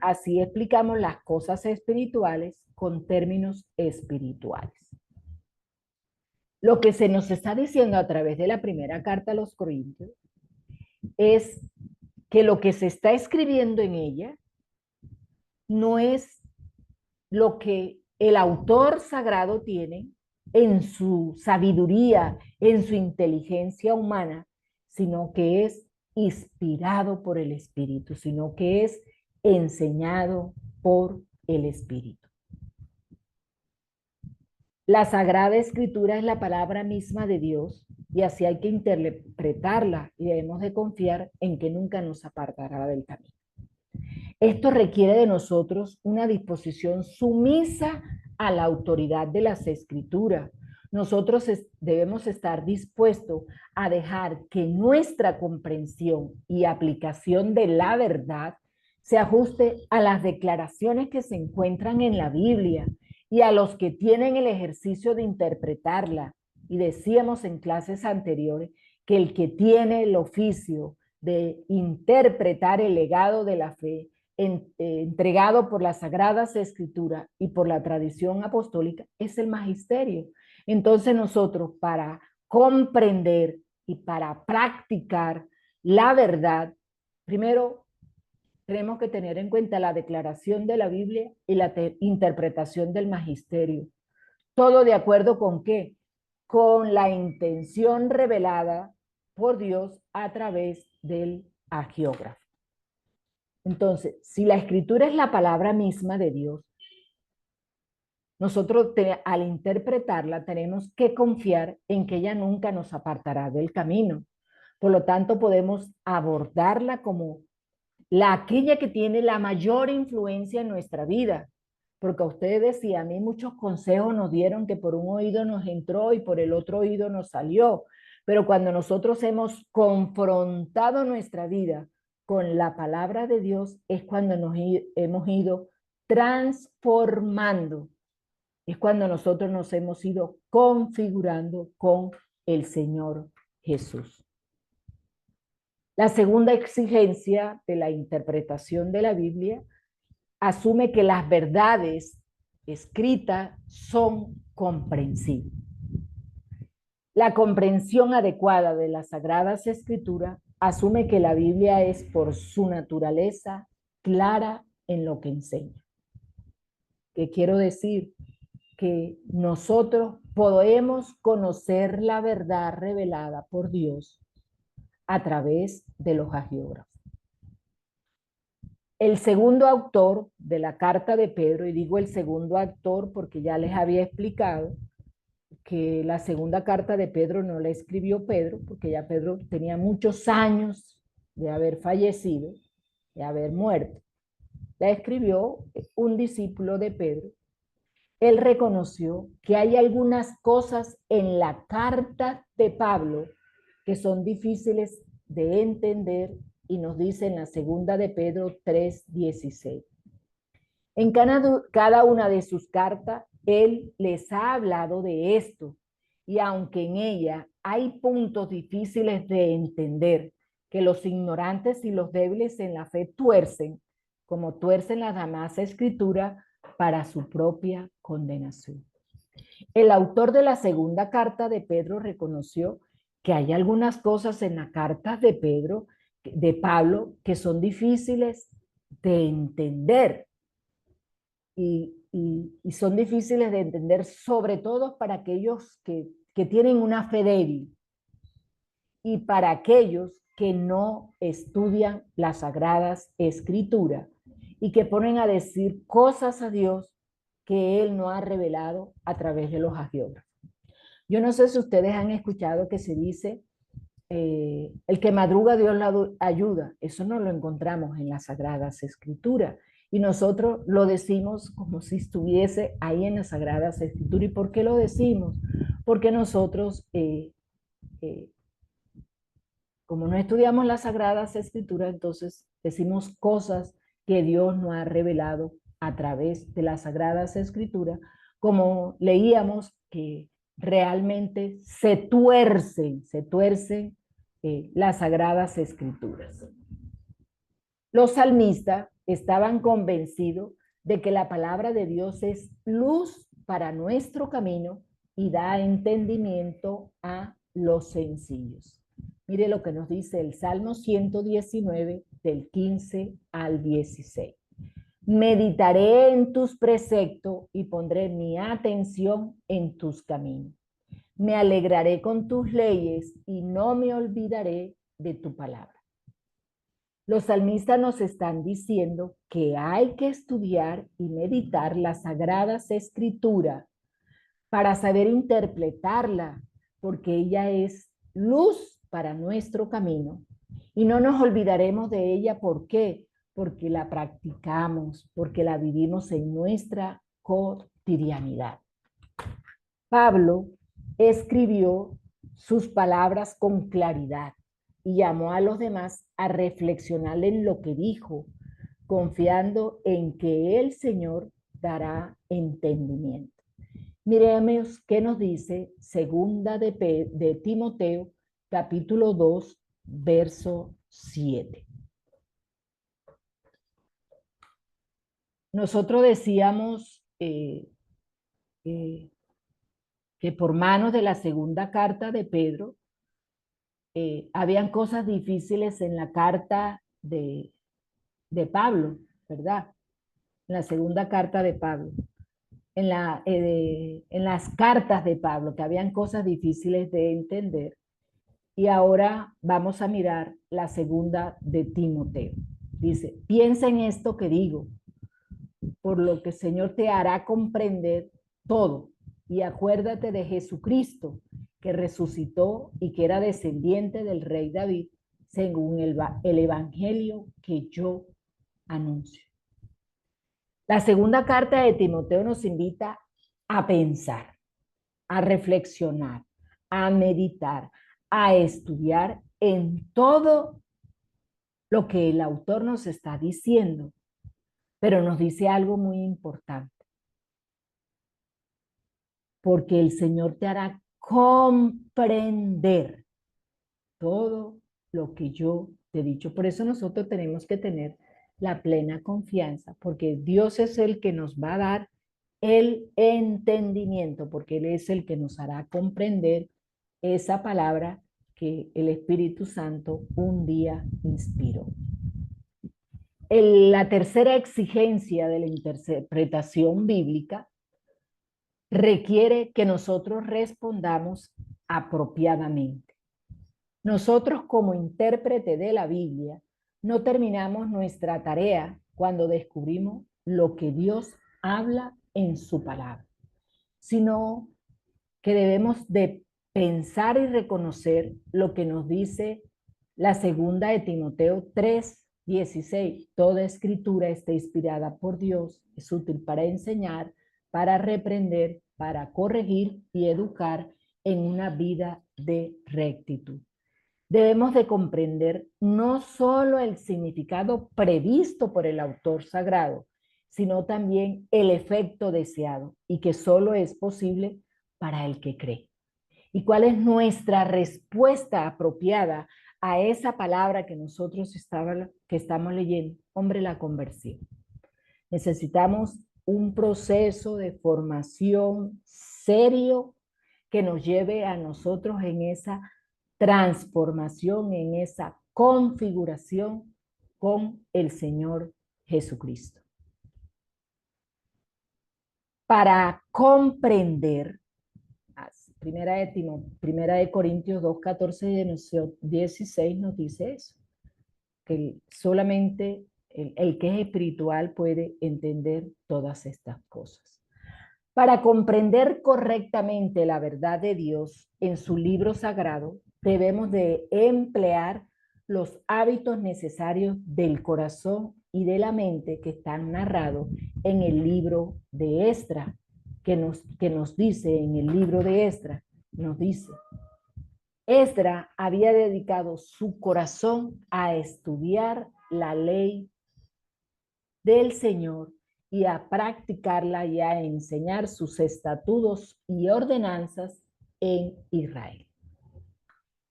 Así explicamos las cosas espirituales con términos espirituales. Lo que se nos está diciendo a través de la primera carta a los Corintios es que lo que se está escribiendo en ella no es lo que el autor sagrado tiene en su sabiduría, en su inteligencia humana, sino que es inspirado por el Espíritu, sino que es enseñado por el Espíritu. La Sagrada Escritura es la palabra misma de Dios, y así hay que interpretarla, y debemos de confiar en que nunca nos apartará del camino. Esto requiere de nosotros una disposición sumisa a la autoridad de las Escrituras. Nosotros debemos estar dispuestos a dejar que nuestra comprensión y aplicación de la verdad se ajuste a las declaraciones que se encuentran en la Biblia y a los que tienen el ejercicio de interpretarla. Y decíamos en clases anteriores que el que tiene el oficio de interpretar el legado de la fe entregado por las Sagradas Escrituras y por la tradición apostólica, es el magisterio. Entonces nosotros, para comprender y para practicar la verdad, primero tenemos que tener en cuenta la declaración de la Biblia y la interpretación del magisterio. ¿Todo de acuerdo con qué? Con la intención revelada por Dios a través del hagiógrafo. Entonces, si la escritura es la palabra misma de Dios, nosotros al interpretarla tenemos que confiar en que ella nunca nos apartará del camino. Por lo tanto, podemos abordarla como aquella que tiene la mayor influencia en nuestra vida. Porque a ustedes y a mí muchos consejos nos dieron que por un oído nos entró y por el otro oído nos salió. Pero cuando nosotros hemos confrontado nuestra vida con la palabra de Dios, es cuando hemos ido transformando. Es cuando nosotros nos hemos ido configurando con el Señor Jesús. La segunda exigencia de la interpretación de la Biblia asume que las verdades escritas son comprensibles. La comprensión adecuada de las Sagradas Escrituras asume que la Biblia es por su naturaleza clara en lo que enseña. ¿Qué quiero decir? Que nosotros podemos conocer la verdad revelada por Dios a través de los hagiógrafos. El segundo autor de la carta de Pedro, y digo el segundo autor porque ya les había explicado que la segunda carta de Pedro no la escribió Pedro, porque ya Pedro tenía muchos años de haber fallecido, de haber muerto. La escribió un discípulo de Pedro. Él reconoció que hay algunas cosas en la carta de Pablo que son difíciles de entender y nos dice en la segunda de Pedro 3:16. En cada una de sus cartas, él les ha hablado de esto y aunque en ella hay puntos difíciles de entender que los ignorantes y los débiles en la fe tuercen, como tuercen las demás escrituras, para su propia condenación. El autor de la segunda carta de Pedro reconoció que hay algunas cosas en la carta de Pedro, de Pablo, que son difíciles de entender y son difíciles de entender, sobre todo para aquellos que tienen una fe débil y para aquellos que no estudian las Sagradas Escrituras y que ponen a decir cosas a Dios que Él no ha revelado a través de los hagiógrafos. Yo no sé si ustedes han escuchado que se dice, el que madruga Dios la ayuda. Eso no lo encontramos en las Sagradas Escrituras. Y nosotros lo decimos como si estuviese ahí en las Sagradas Escrituras. ¿Y por qué lo decimos? Porque nosotros, como no estudiamos las Sagradas Escrituras, entonces decimos cosas que Dios no ha revelado a través de las Sagradas Escrituras, como leíamos que realmente se tuercen las Sagradas Escrituras. Los salmistas estaban convencidos de que la palabra de Dios es luz para nuestro camino y da entendimiento a los sencillos. Mire lo que nos dice el Salmo 119 del 15 al 16. Meditaré en tus preceptos y pondré mi atención en tus caminos. Me alegraré con tus leyes y no me olvidaré de tu palabra. Los salmistas nos están diciendo que hay que estudiar y meditar las Sagradas Escrituras para saber interpretarla, porque ella es luz para nuestro camino. Y no nos olvidaremos de ella, ¿por qué? Porque la practicamos, porque la vivimos en nuestra cotidianidad. Pablo escribió sus palabras con claridad y llamó a los demás a reflexionar en lo que dijo, confiando en que el Señor dará entendimiento. Miremos qué nos dice segunda de Timoteo, capítulo 2, verso 7. nosotros decíamos eh, que por manos de la segunda carta de Pedro, habían cosas difíciles en la carta de Pablo, ¿verdad? En la segunda carta de Pablo, en las cartas de Pablo, que habían cosas difíciles de entender. Y ahora vamos a mirar la segunda de Timoteo. Dice, piensa en esto que digo, por lo que el Señor te hará comprender todo. Y acuérdate de Jesucristo, que resucitó y que era descendiente del rey David, según el evangelio que yo anuncio. La segunda carta de Timoteo nos invita a pensar, a reflexionar, a meditar, a estudiar en todo lo que el autor nos está diciendo, pero nos dice algo muy importante, porque el Señor te hará comprender todo lo que yo te he dicho. Por eso nosotros tenemos que tener la plena confianza, porque Dios es el que nos va a dar el entendimiento, porque Él es el que nos hará comprender esa palabra que el Espíritu Santo un día inspiró. La tercera exigencia de la interpretación bíblica requiere que nosotros respondamos apropiadamente. Nosotros como intérprete de la Biblia no terminamos nuestra tarea cuando descubrimos lo que Dios habla en su palabra, sino que debemos de pensar y reconocer lo que nos dice la segunda de Timoteo 3:16. Toda escritura está inspirada por Dios, es útil para enseñar, para reprender, para corregir y educar en una vida de rectitud. Debemos de comprender no solo el significado previsto por el autor sagrado, sino también el efecto deseado y que solo es posible para el que cree. ¿Y cuál es nuestra respuesta apropiada a esa palabra que nosotros estamos leyendo? Hombre, la conversión. Necesitamos un proceso de formación serio que nos lleve a nosotros en esa transformación, en esa configuración con el Señor Jesucristo. Para comprender, primera de Corintios 2, 14 y 16 nos dice eso, que solamente el que es espiritual puede entender todas estas cosas. Para comprender correctamente la verdad de Dios en su libro sagrado, debemos de emplear los hábitos necesarios del corazón y de la mente que están narrados en el libro de Esdras, que nos dice en el libro de Esdras, nos dice, Esdras había dedicado su corazón a estudiar la ley del Señor y a practicarla y a enseñar sus estatutos y ordenanzas en Israel.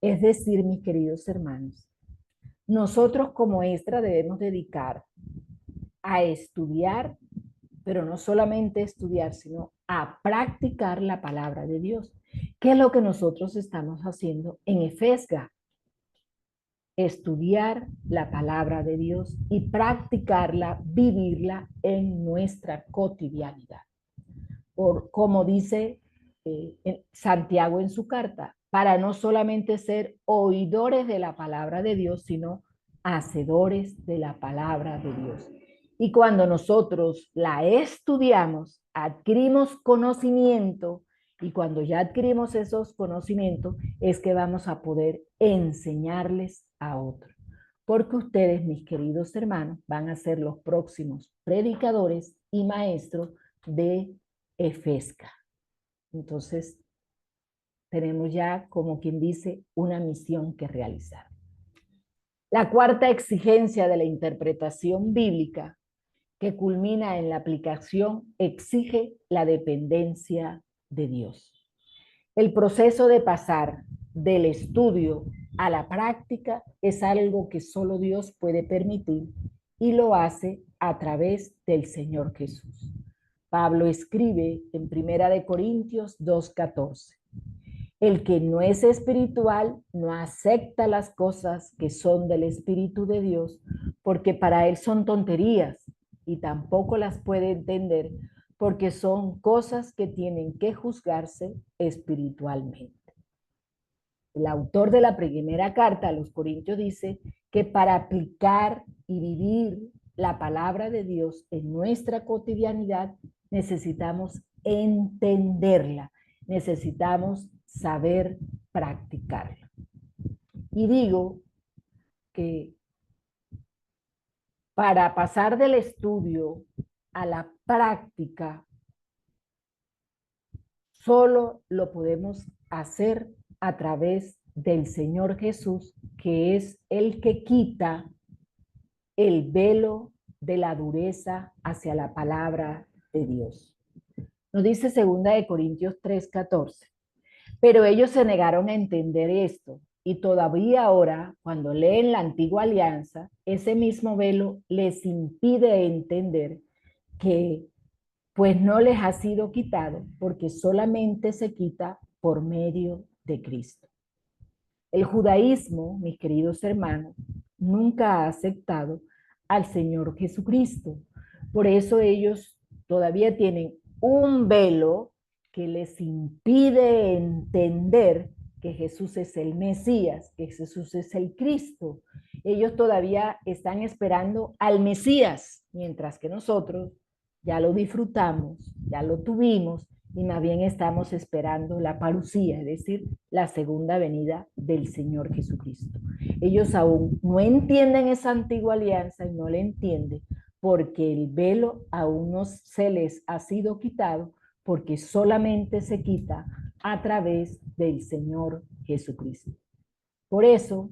Es decir, mis queridos hermanos, nosotros como Esdras debemos dedicar a estudiar, pero no solamente estudiar, sino a practicar la palabra de Dios, que es lo que nosotros estamos haciendo en Efesga. Estudiar la palabra de Dios y practicarla, vivirla en nuestra cotidianidad. Como dice Santiago en su carta, para no solamente ser oidores de la palabra de Dios, sino hacedores de la palabra de Dios. Y cuando nosotros la estudiamos, adquirimos conocimiento, y cuando ya adquirimos esos conocimientos, es que vamos a poder enseñarles a otros. Porque ustedes, mis queridos hermanos, van a ser los próximos predicadores y maestros de Efesga. Entonces, tenemos ya, como quien dice, una misión que realizar. La cuarta exigencia de la interpretación bíblica, que culmina en la aplicación, exige la dependencia de Dios. El proceso de pasar del estudio a la práctica es algo que solo Dios puede permitir y lo hace a través del Señor Jesús. Pablo escribe en 1 Corintios 2:14. El que no es espiritual no acepta las cosas que son del Espíritu de Dios, porque para él son tonterías y tampoco las puede entender, porque son cosas que tienen que juzgarse espiritualmente. El autor de la primera carta a los Corintios dice que para aplicar y vivir la palabra de Dios en nuestra cotidianidad necesitamos entenderla, necesitamos saber practicarla. Y digo que para pasar del estudio a la práctica, solo lo podemos hacer a través del Señor Jesús, que es el que quita el velo de la dureza hacia la palabra de Dios. Nos dice 2 Corintios 3:14. Pero ellos se negaron a entender esto, y todavía ahora, cuando leen la antigua alianza, ese mismo velo les impide entender que pues no les ha sido quitado, porque solamente se quita por medio de Cristo. El judaísmo, mis queridos hermanos, nunca ha aceptado al Señor Jesucristo. Por eso ellos todavía tienen un velo que les impide entender que Jesús es el Mesías, que Jesús es el Cristo. Ellos todavía están esperando al Mesías, mientras que nosotros ya lo disfrutamos, ya lo tuvimos, y más bien estamos esperando la parucía, es decir, la segunda venida del Señor Jesucristo. Ellos aún no entienden esa antigua alianza y no la entienden porque el velo aún no se les ha sido quitado, porque solamente se quita a través del Señor Jesucristo. Por eso,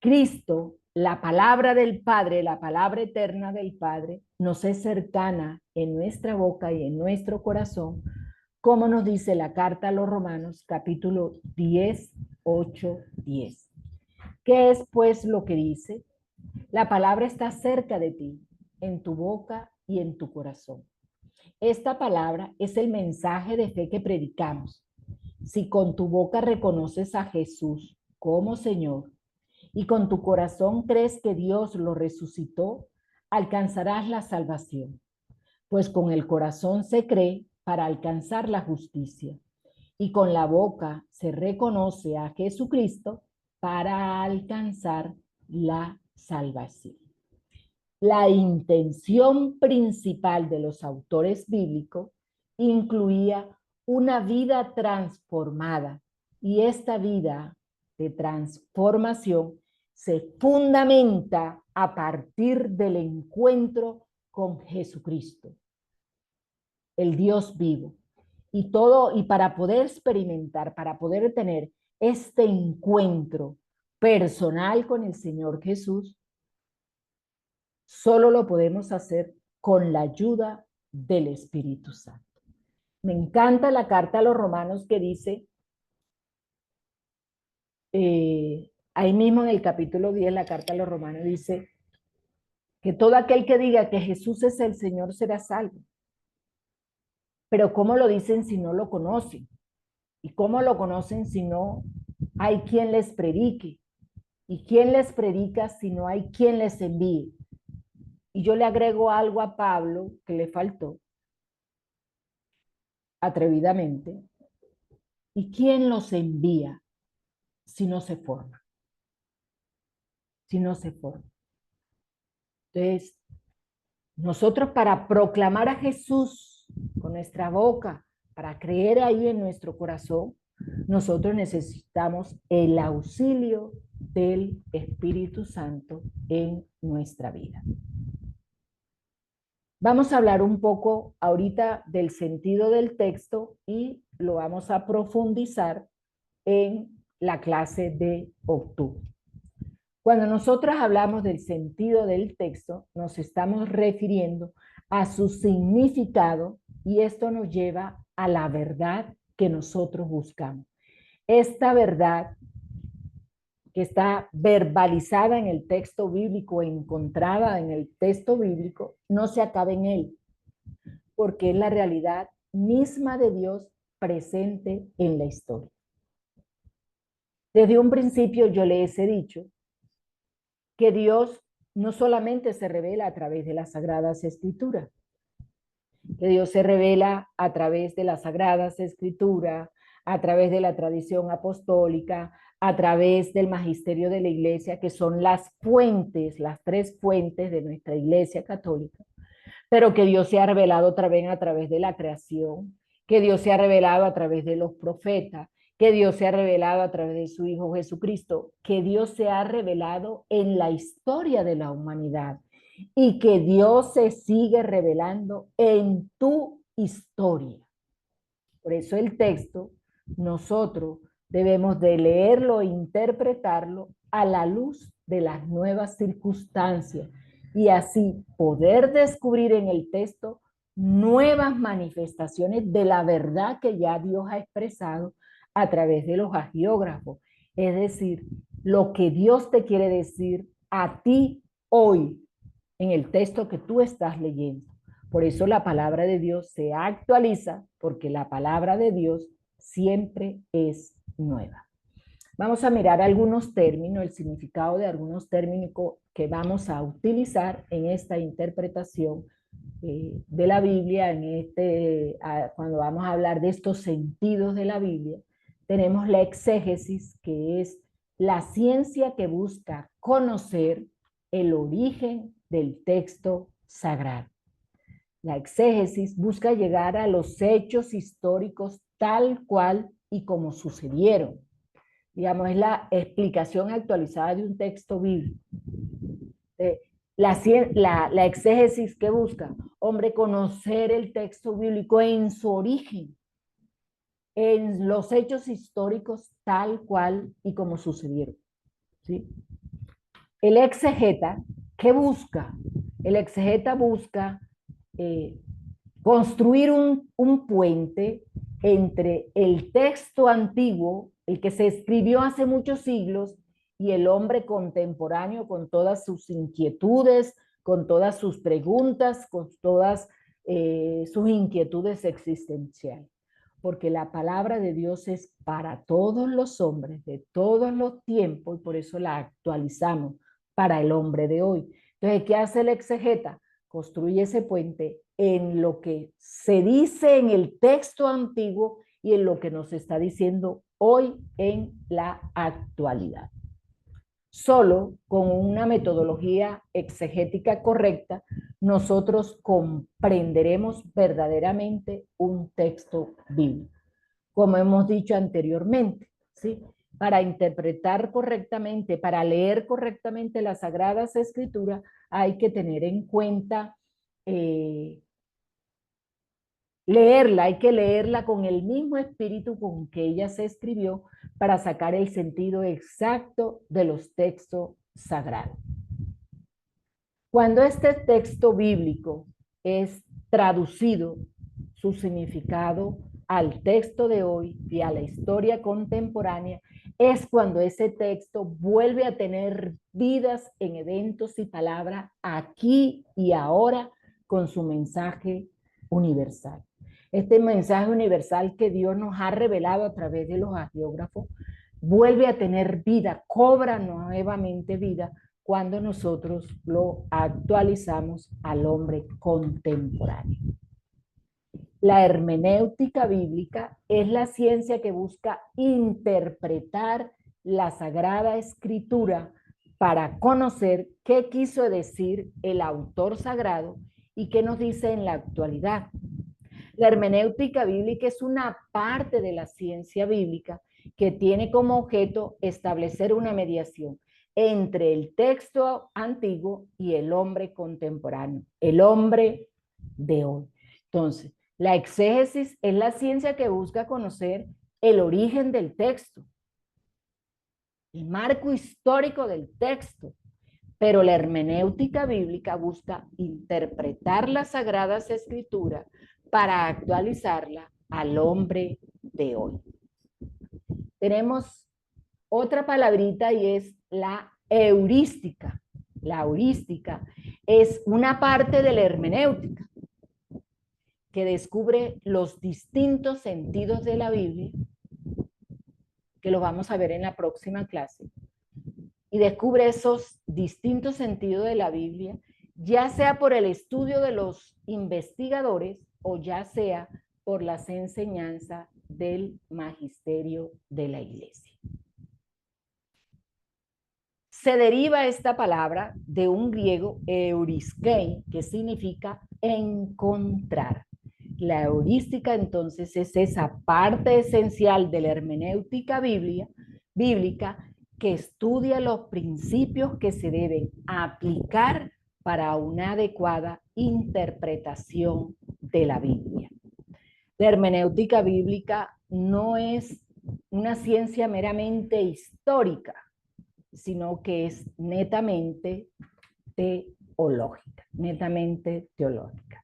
Cristo, la palabra del Padre, la palabra eterna del Padre, nos es cercana en nuestra boca y en nuestro corazón, como nos dice la carta a los Romanos, capítulo 10, 8, 10. ¿Qué es pues lo que dice? La palabra está cerca de ti, en tu boca y en tu corazón. Esta palabra es el mensaje de fe que predicamos. Si con tu boca reconoces a Jesús como Señor y con tu corazón crees que Dios lo resucitó, alcanzarás la salvación. Pues con el corazón se cree para alcanzar la justicia y con la boca se reconoce a Jesucristo para alcanzar la salvación. La intención principal de los autores bíblicos incluía una vida transformada, y esta vida de transformación se fundamenta a partir del encuentro con Jesucristo, el Dios vivo. Y para poder experimentar, para poder tener este encuentro personal con el Señor Jesús, solo lo podemos hacer con la ayuda del Espíritu Santo. Me encanta la carta a los Romanos que dice, ahí mismo en el capítulo 10, la carta a los Romanos dice que todo aquel que diga que Jesús es el Señor será salvo. Pero ¿cómo lo dicen si no lo conocen? ¿Y cómo lo conocen si no hay quien les predique? ¿Y quién les predica si no hay quien les envíe? Y yo le agrego algo a Pablo que le faltó, atrevidamente. ¿Y quién los envía si no se forma? Si no se forma. Entonces, nosotros para proclamar a Jesús con nuestra boca, para creer ahí en nuestro corazón, nosotros necesitamos el auxilio del Espíritu Santo en nuestra vida. Vamos a hablar un poco ahorita del sentido del texto y lo vamos a profundizar en la clase de octubre. Cuando nosotros hablamos del sentido del texto, nos estamos refiriendo a su significado y esto nos lleva a la verdad que nosotros buscamos. Esta verdad que está verbalizada en el texto bíblico, encontrada en el texto bíblico, no se acaba en él, porque es la realidad misma de Dios presente en la historia. Desde un principio yo les he dicho que Dios no solamente se revela a través de las Sagradas Escrituras, que Dios se revela a través de las Sagradas Escrituras, a través de la tradición apostólica, a través del magisterio de la Iglesia, que son las fuentes, las tres fuentes de nuestra Iglesia católica, pero que Dios se ha revelado también a través de la creación, que Dios se ha revelado a través de los profetas, que Dios se ha revelado a través de su Hijo Jesucristo, que Dios se ha revelado en la historia de la humanidad y que Dios se sigue revelando en tu historia. Por eso el texto, nosotros debemos de leerlo e interpretarlo a la luz de las nuevas circunstancias y así poder descubrir en el texto nuevas manifestaciones de la verdad que ya Dios ha expresado a través de los hagiógrafos. Es decir, lo que Dios te quiere decir a ti hoy en el texto que tú estás leyendo. Por eso la palabra de Dios se actualiza, porque la palabra de Dios siempre es nueva. Vamos a mirar algunos términos, el significado de algunos términos que vamos a utilizar en esta interpretación de la Biblia, cuando vamos a hablar de estos sentidos de la Biblia. Tenemos la exégesis, que es la ciencia que busca conocer el origen del texto sagrado. La exégesis busca llegar a los hechos históricos tal cual y como sucedieron. Digamos, es la explicación actualizada de un texto bíblico. La exégesis que busca, hombre, conocer el texto bíblico en su origen, en los hechos históricos tal cual y como sucedieron. ¿Sí? El exegeta, ¿qué busca? El exegeta busca construir un puente entre el texto antiguo, el que se escribió hace muchos siglos, y el hombre contemporáneo con todas sus inquietudes, con todas sus preguntas, con todas sus inquietudes existenciales. Porque la palabra de Dios es para todos los hombres de todos los tiempos y por eso la actualizamos para el hombre de hoy. Entonces, ¿qué hace el exegeta? Construye ese puente en lo que se dice en el texto antiguo y en lo que nos está diciendo hoy en la actualidad. Solo con una metodología exegética correcta, nosotros comprenderemos verdaderamente un texto bíblico. Como hemos dicho anteriormente, ¿sí? Para interpretar correctamente, para leer correctamente las Sagradas Escrituras, hay que tener en cuenta hay que leerla con el mismo espíritu con que ella se escribió para sacar el sentido exacto de los textos sagrados. Cuando este texto bíblico es traducido, su significado al texto de hoy y a la historia contemporánea, es cuando ese texto vuelve a tener vidas en eventos y palabras aquí y ahora con su mensaje universal. Este mensaje universal que Dios nos ha revelado a través de los hagiógrafos vuelve a tener vida, cobra nuevamente vida cuando nosotros lo actualizamos al hombre contemporáneo. La hermenéutica bíblica es la ciencia que busca interpretar la Sagrada Escritura para conocer qué quiso decir el autor sagrado y qué nos dice en la actualidad. La hermenéutica bíblica es una parte de la ciencia bíblica que tiene como objeto establecer una mediación entre el texto antiguo y el hombre contemporáneo, el hombre de hoy. Entonces, la exégesis es la ciencia que busca conocer el origen del texto, el marco histórico del texto, pero la hermenéutica bíblica busca interpretar las Sagradas Escrituras para actualizarla al hombre de hoy. Tenemos otra palabrita y es la heurística. La heurística es una parte de la hermenéutica que descubre los distintos sentidos de la Biblia, que lo vamos a ver en la próxima clase, y descubre esos distintos sentidos de la Biblia, ya sea por el estudio de los investigadores o ya sea por las enseñanzas del magisterio de la iglesia. Se deriva esta palabra de un griego euriskei, que significa encontrar. La heurística entonces es esa parte esencial de la hermenéutica bíblica que estudia los principios que se deben aplicar para una adecuada interpretación de la Biblia. La hermenéutica bíblica no es una ciencia meramente histórica, sino que es netamente teológica, netamente teológica.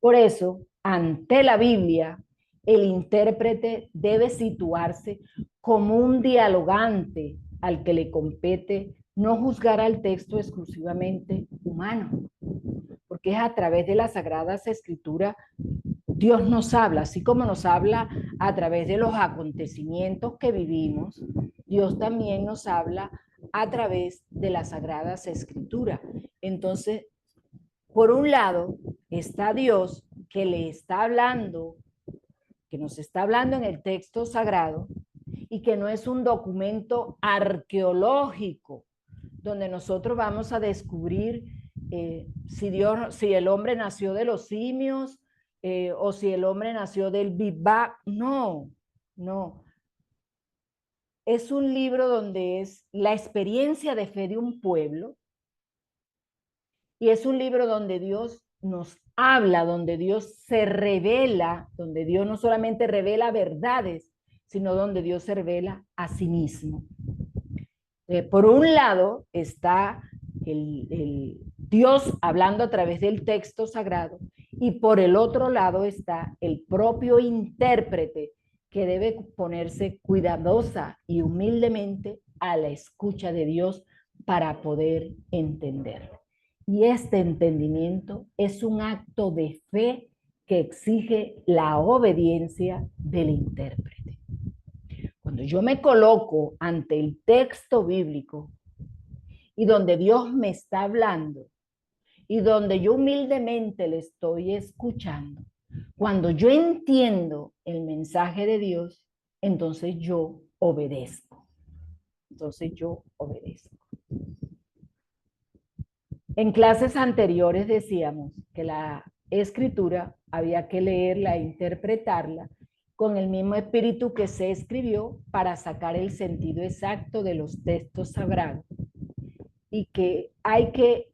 Por eso, ante la Biblia, el intérprete debe situarse como un dialogante al que le compete no juzgar al texto exclusivamente humano, porque es a través de las Sagradas Escrituras Dios nos habla, así como nos habla a través de los acontecimientos que vivimos, Dios también nos habla a través de las Sagradas Escrituras. Entonces, por un lado, está Dios que le está hablando, que nos está hablando en el texto sagrado y que no es un documento arqueológico donde nosotros vamos a descubrir si el hombre nació de los simios o si el hombre nació del Big Bang. No, no. Es un libro donde es la experiencia de fe de un pueblo y es un libro donde Dios nos habla, donde Dios se revela, donde Dios no solamente revela verdades, sino donde Dios se revela a sí mismo. Por un lado está el Dios hablando a través del texto sagrado y por el otro lado está el propio intérprete que debe ponerse cuidadosa y humildemente a la escucha de Dios para poder entenderlo. Y este entendimiento es un acto de fe que exige la obediencia del intérprete. Cuando yo me coloco ante el texto bíblico y donde Dios me está hablando y donde yo humildemente le estoy escuchando, cuando yo entiendo el mensaje de Dios, entonces yo obedezco. Entonces yo obedezco. En clases anteriores decíamos que la escritura había que leerla e interpretarla con el mismo espíritu que se escribió para sacar el sentido exacto de los textos sagrados y que hay que,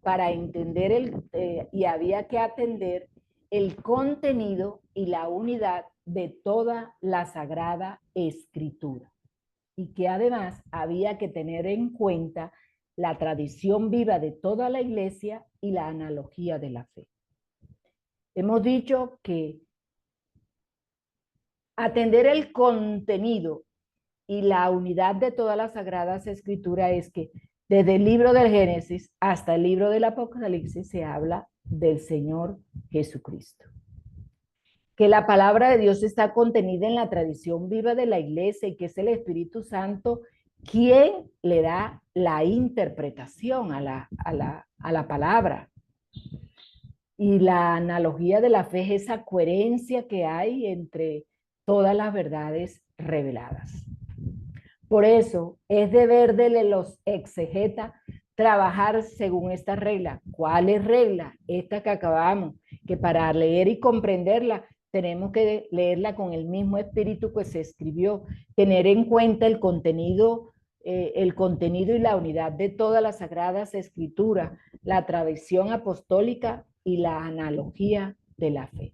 para entender y había que atender el contenido y la unidad de toda la Sagrada Escritura y que además había que tener en cuenta la tradición viva de toda la iglesia y la analogía de la fe. Hemos dicho que atender el contenido y la unidad de todas las Sagradas Escrituras es que desde el libro del Génesis hasta el libro del Apocalipsis se habla del Señor Jesucristo. Que la palabra de Dios está contenida en la tradición viva de la iglesia y que es el Espíritu Santo quien le da la interpretación a la palabra. Y la analogía de la fe es esa coherencia que hay entre todas las verdades reveladas. Por eso es deber de los exegetas trabajar según esta regla. ¿Cuál es regla? Esta que acabamos, que para leer y comprenderla tenemos que leerla con el mismo espíritu que se escribió, tener en cuenta el contenido y la unidad de todas las Sagradas Escrituras, la tradición apostólica y la analogía de la fe.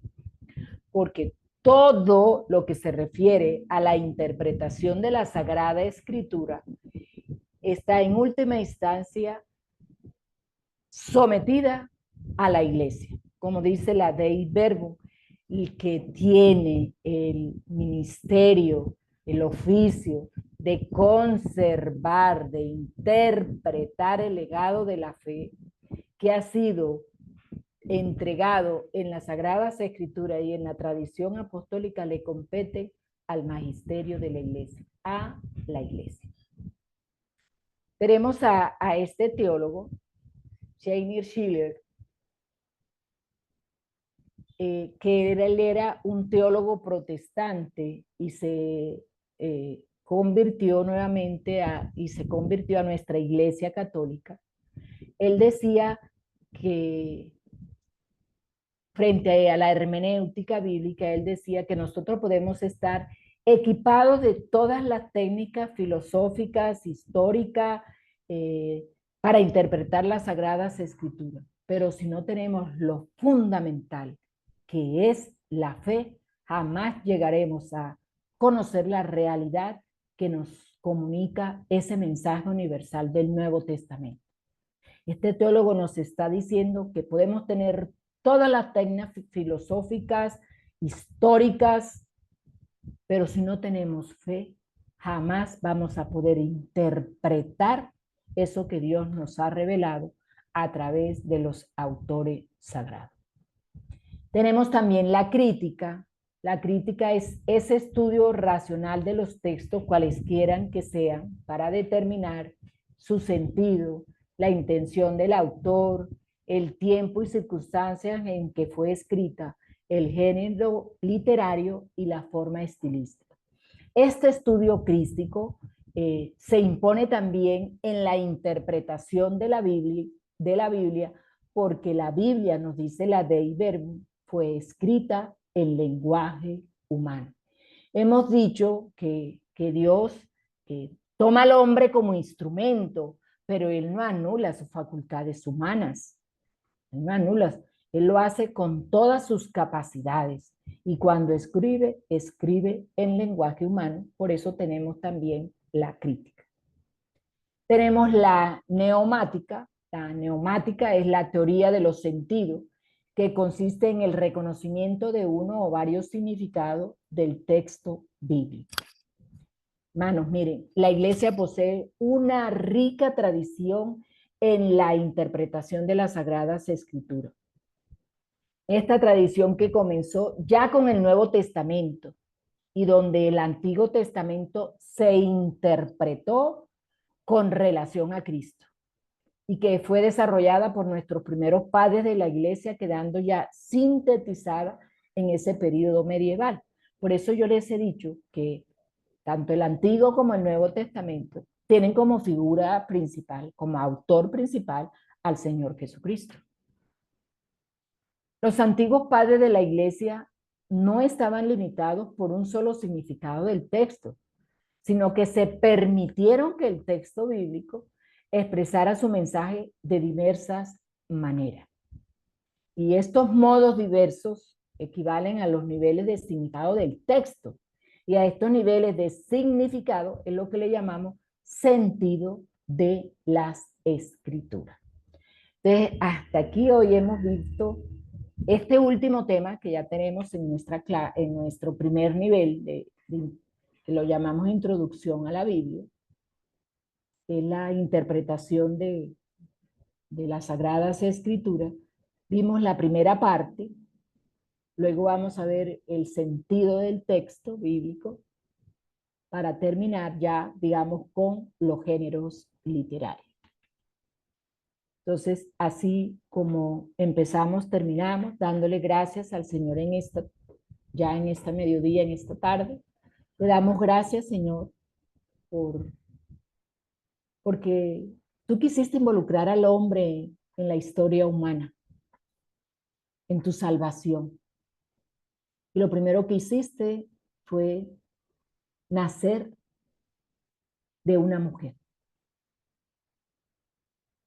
Porque todo lo que se refiere a la interpretación de la Sagrada Escritura está en última instancia sometida a la iglesia. Como dice la Dei Verbum, el que tiene el ministerio, el oficio de conservar, de interpretar el legado de la fe que ha sido entregado en las Sagradas Escrituras y en la tradición apostólica, le compete al magisterio de la Iglesia, a la Iglesia. Tenemos a este teólogo, Heinrich Schiller, que él era un teólogo protestante y se convirtió nuevamente y se convirtió a nuestra Iglesia Católica. Él decía que frente a la hermenéutica bíblica, él decía que nosotros podemos estar equipados de todas las técnicas filosóficas, históricas, para interpretar las Sagradas Escrituras, pero si no tenemos lo fundamental, que es la fe, jamás llegaremos a conocer la realidad que nos comunica ese mensaje universal del Nuevo Testamento. Este teólogo nos está diciendo que podemos tener todas las técnicas filosóficas, históricas, pero si no tenemos fe, jamás vamos a poder interpretar eso que Dios nos ha revelado a través de los autores sagrados. Tenemos también la crítica. La crítica es ese estudio racional de los textos, cualesquieran que sean, para determinar su sentido, la intención del autor, el tiempo y circunstancias en que fue escrita, el género literario y la forma estilística. Este estudio crístico se impone también en la interpretación de la Biblia, porque la Biblia, nos dice la Dei Verbum, fue escrita en lenguaje humano. Hemos dicho que Dios toma al hombre como instrumento, pero Él no anula sus facultades humanas. Él no anula, Él lo hace con todas sus capacidades. Y cuando escribe, escribe en lenguaje humano. Por eso tenemos también la crítica. Tenemos la neumática. La neumática es la teoría de los sentidos, que consiste en el reconocimiento de uno o varios significados del texto bíblico. Hermanos, miren, la Iglesia posee una rica tradición en la interpretación de las Sagradas Escrituras. Esta tradición que comenzó ya con el Nuevo Testamento y donde el Antiguo Testamento se interpretó con relación a Cristo y que fue desarrollada por nuestros primeros padres de la Iglesia, quedando ya sintetizada en ese periodo medieval. Por eso yo les he dicho que tanto el Antiguo como el Nuevo Testamento tienen como figura principal, como autor principal, al Señor Jesucristo. Los antiguos padres de la Iglesia no estaban limitados por un solo significado del texto, sino que se permitieron que el texto bíblico expresara su mensaje de diversas maneras. Y estos modos diversos equivalen a los niveles de significado del texto. Y a estos niveles de significado es lo que le llamamos sentido de las escrituras. Entonces, hasta aquí hoy hemos visto este último tema que ya tenemos en nuestro primer nivel, que lo llamamos introducción a la Biblia, es la interpretación de las Sagradas Escrituras. Vimos la primera parte, luego vamos a ver el sentido del texto bíblico, para terminar ya, digamos, con los géneros literarios. Entonces, así como empezamos, terminamos dándole gracias al Señor ya en esta mediodía, en esta tarde. Le damos gracias, Señor, porque tú quisiste involucrar al hombre en la historia humana, en tu salvación. Y lo primero que hiciste fue nacer de una mujer.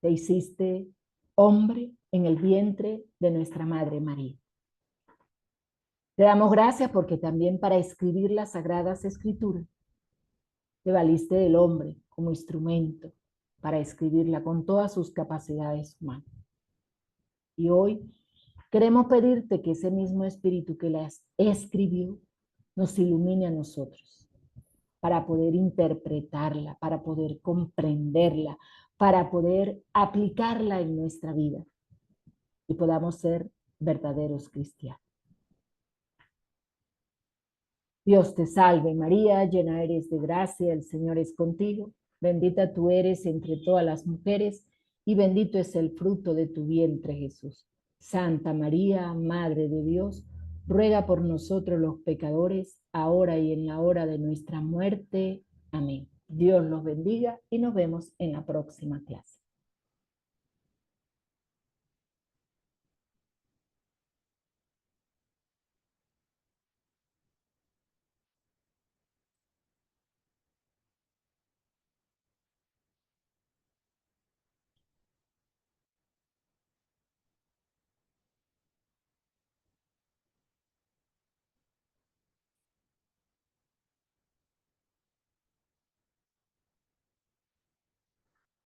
Te hiciste hombre en el vientre de nuestra Madre María. Te damos gracias porque también para escribir las Sagradas Escrituras te valiste del hombre como instrumento para escribirla con todas sus capacidades humanas. Y hoy queremos pedirte que ese mismo espíritu que las escribió nos ilumine a nosotros, para poder interpretarla, para poder comprenderla, para poder aplicarla en nuestra vida y podamos ser verdaderos cristianos. Dios te salve María, llena eres de gracia, el Señor es contigo, bendita tú eres entre todas las mujeres y bendito es el fruto de tu vientre Jesús. Santa María, Madre de Dios, ruega por nosotros los pecadores, ahora y en la hora de nuestra muerte. Amén. Dios los bendiga y nos vemos en la próxima clase.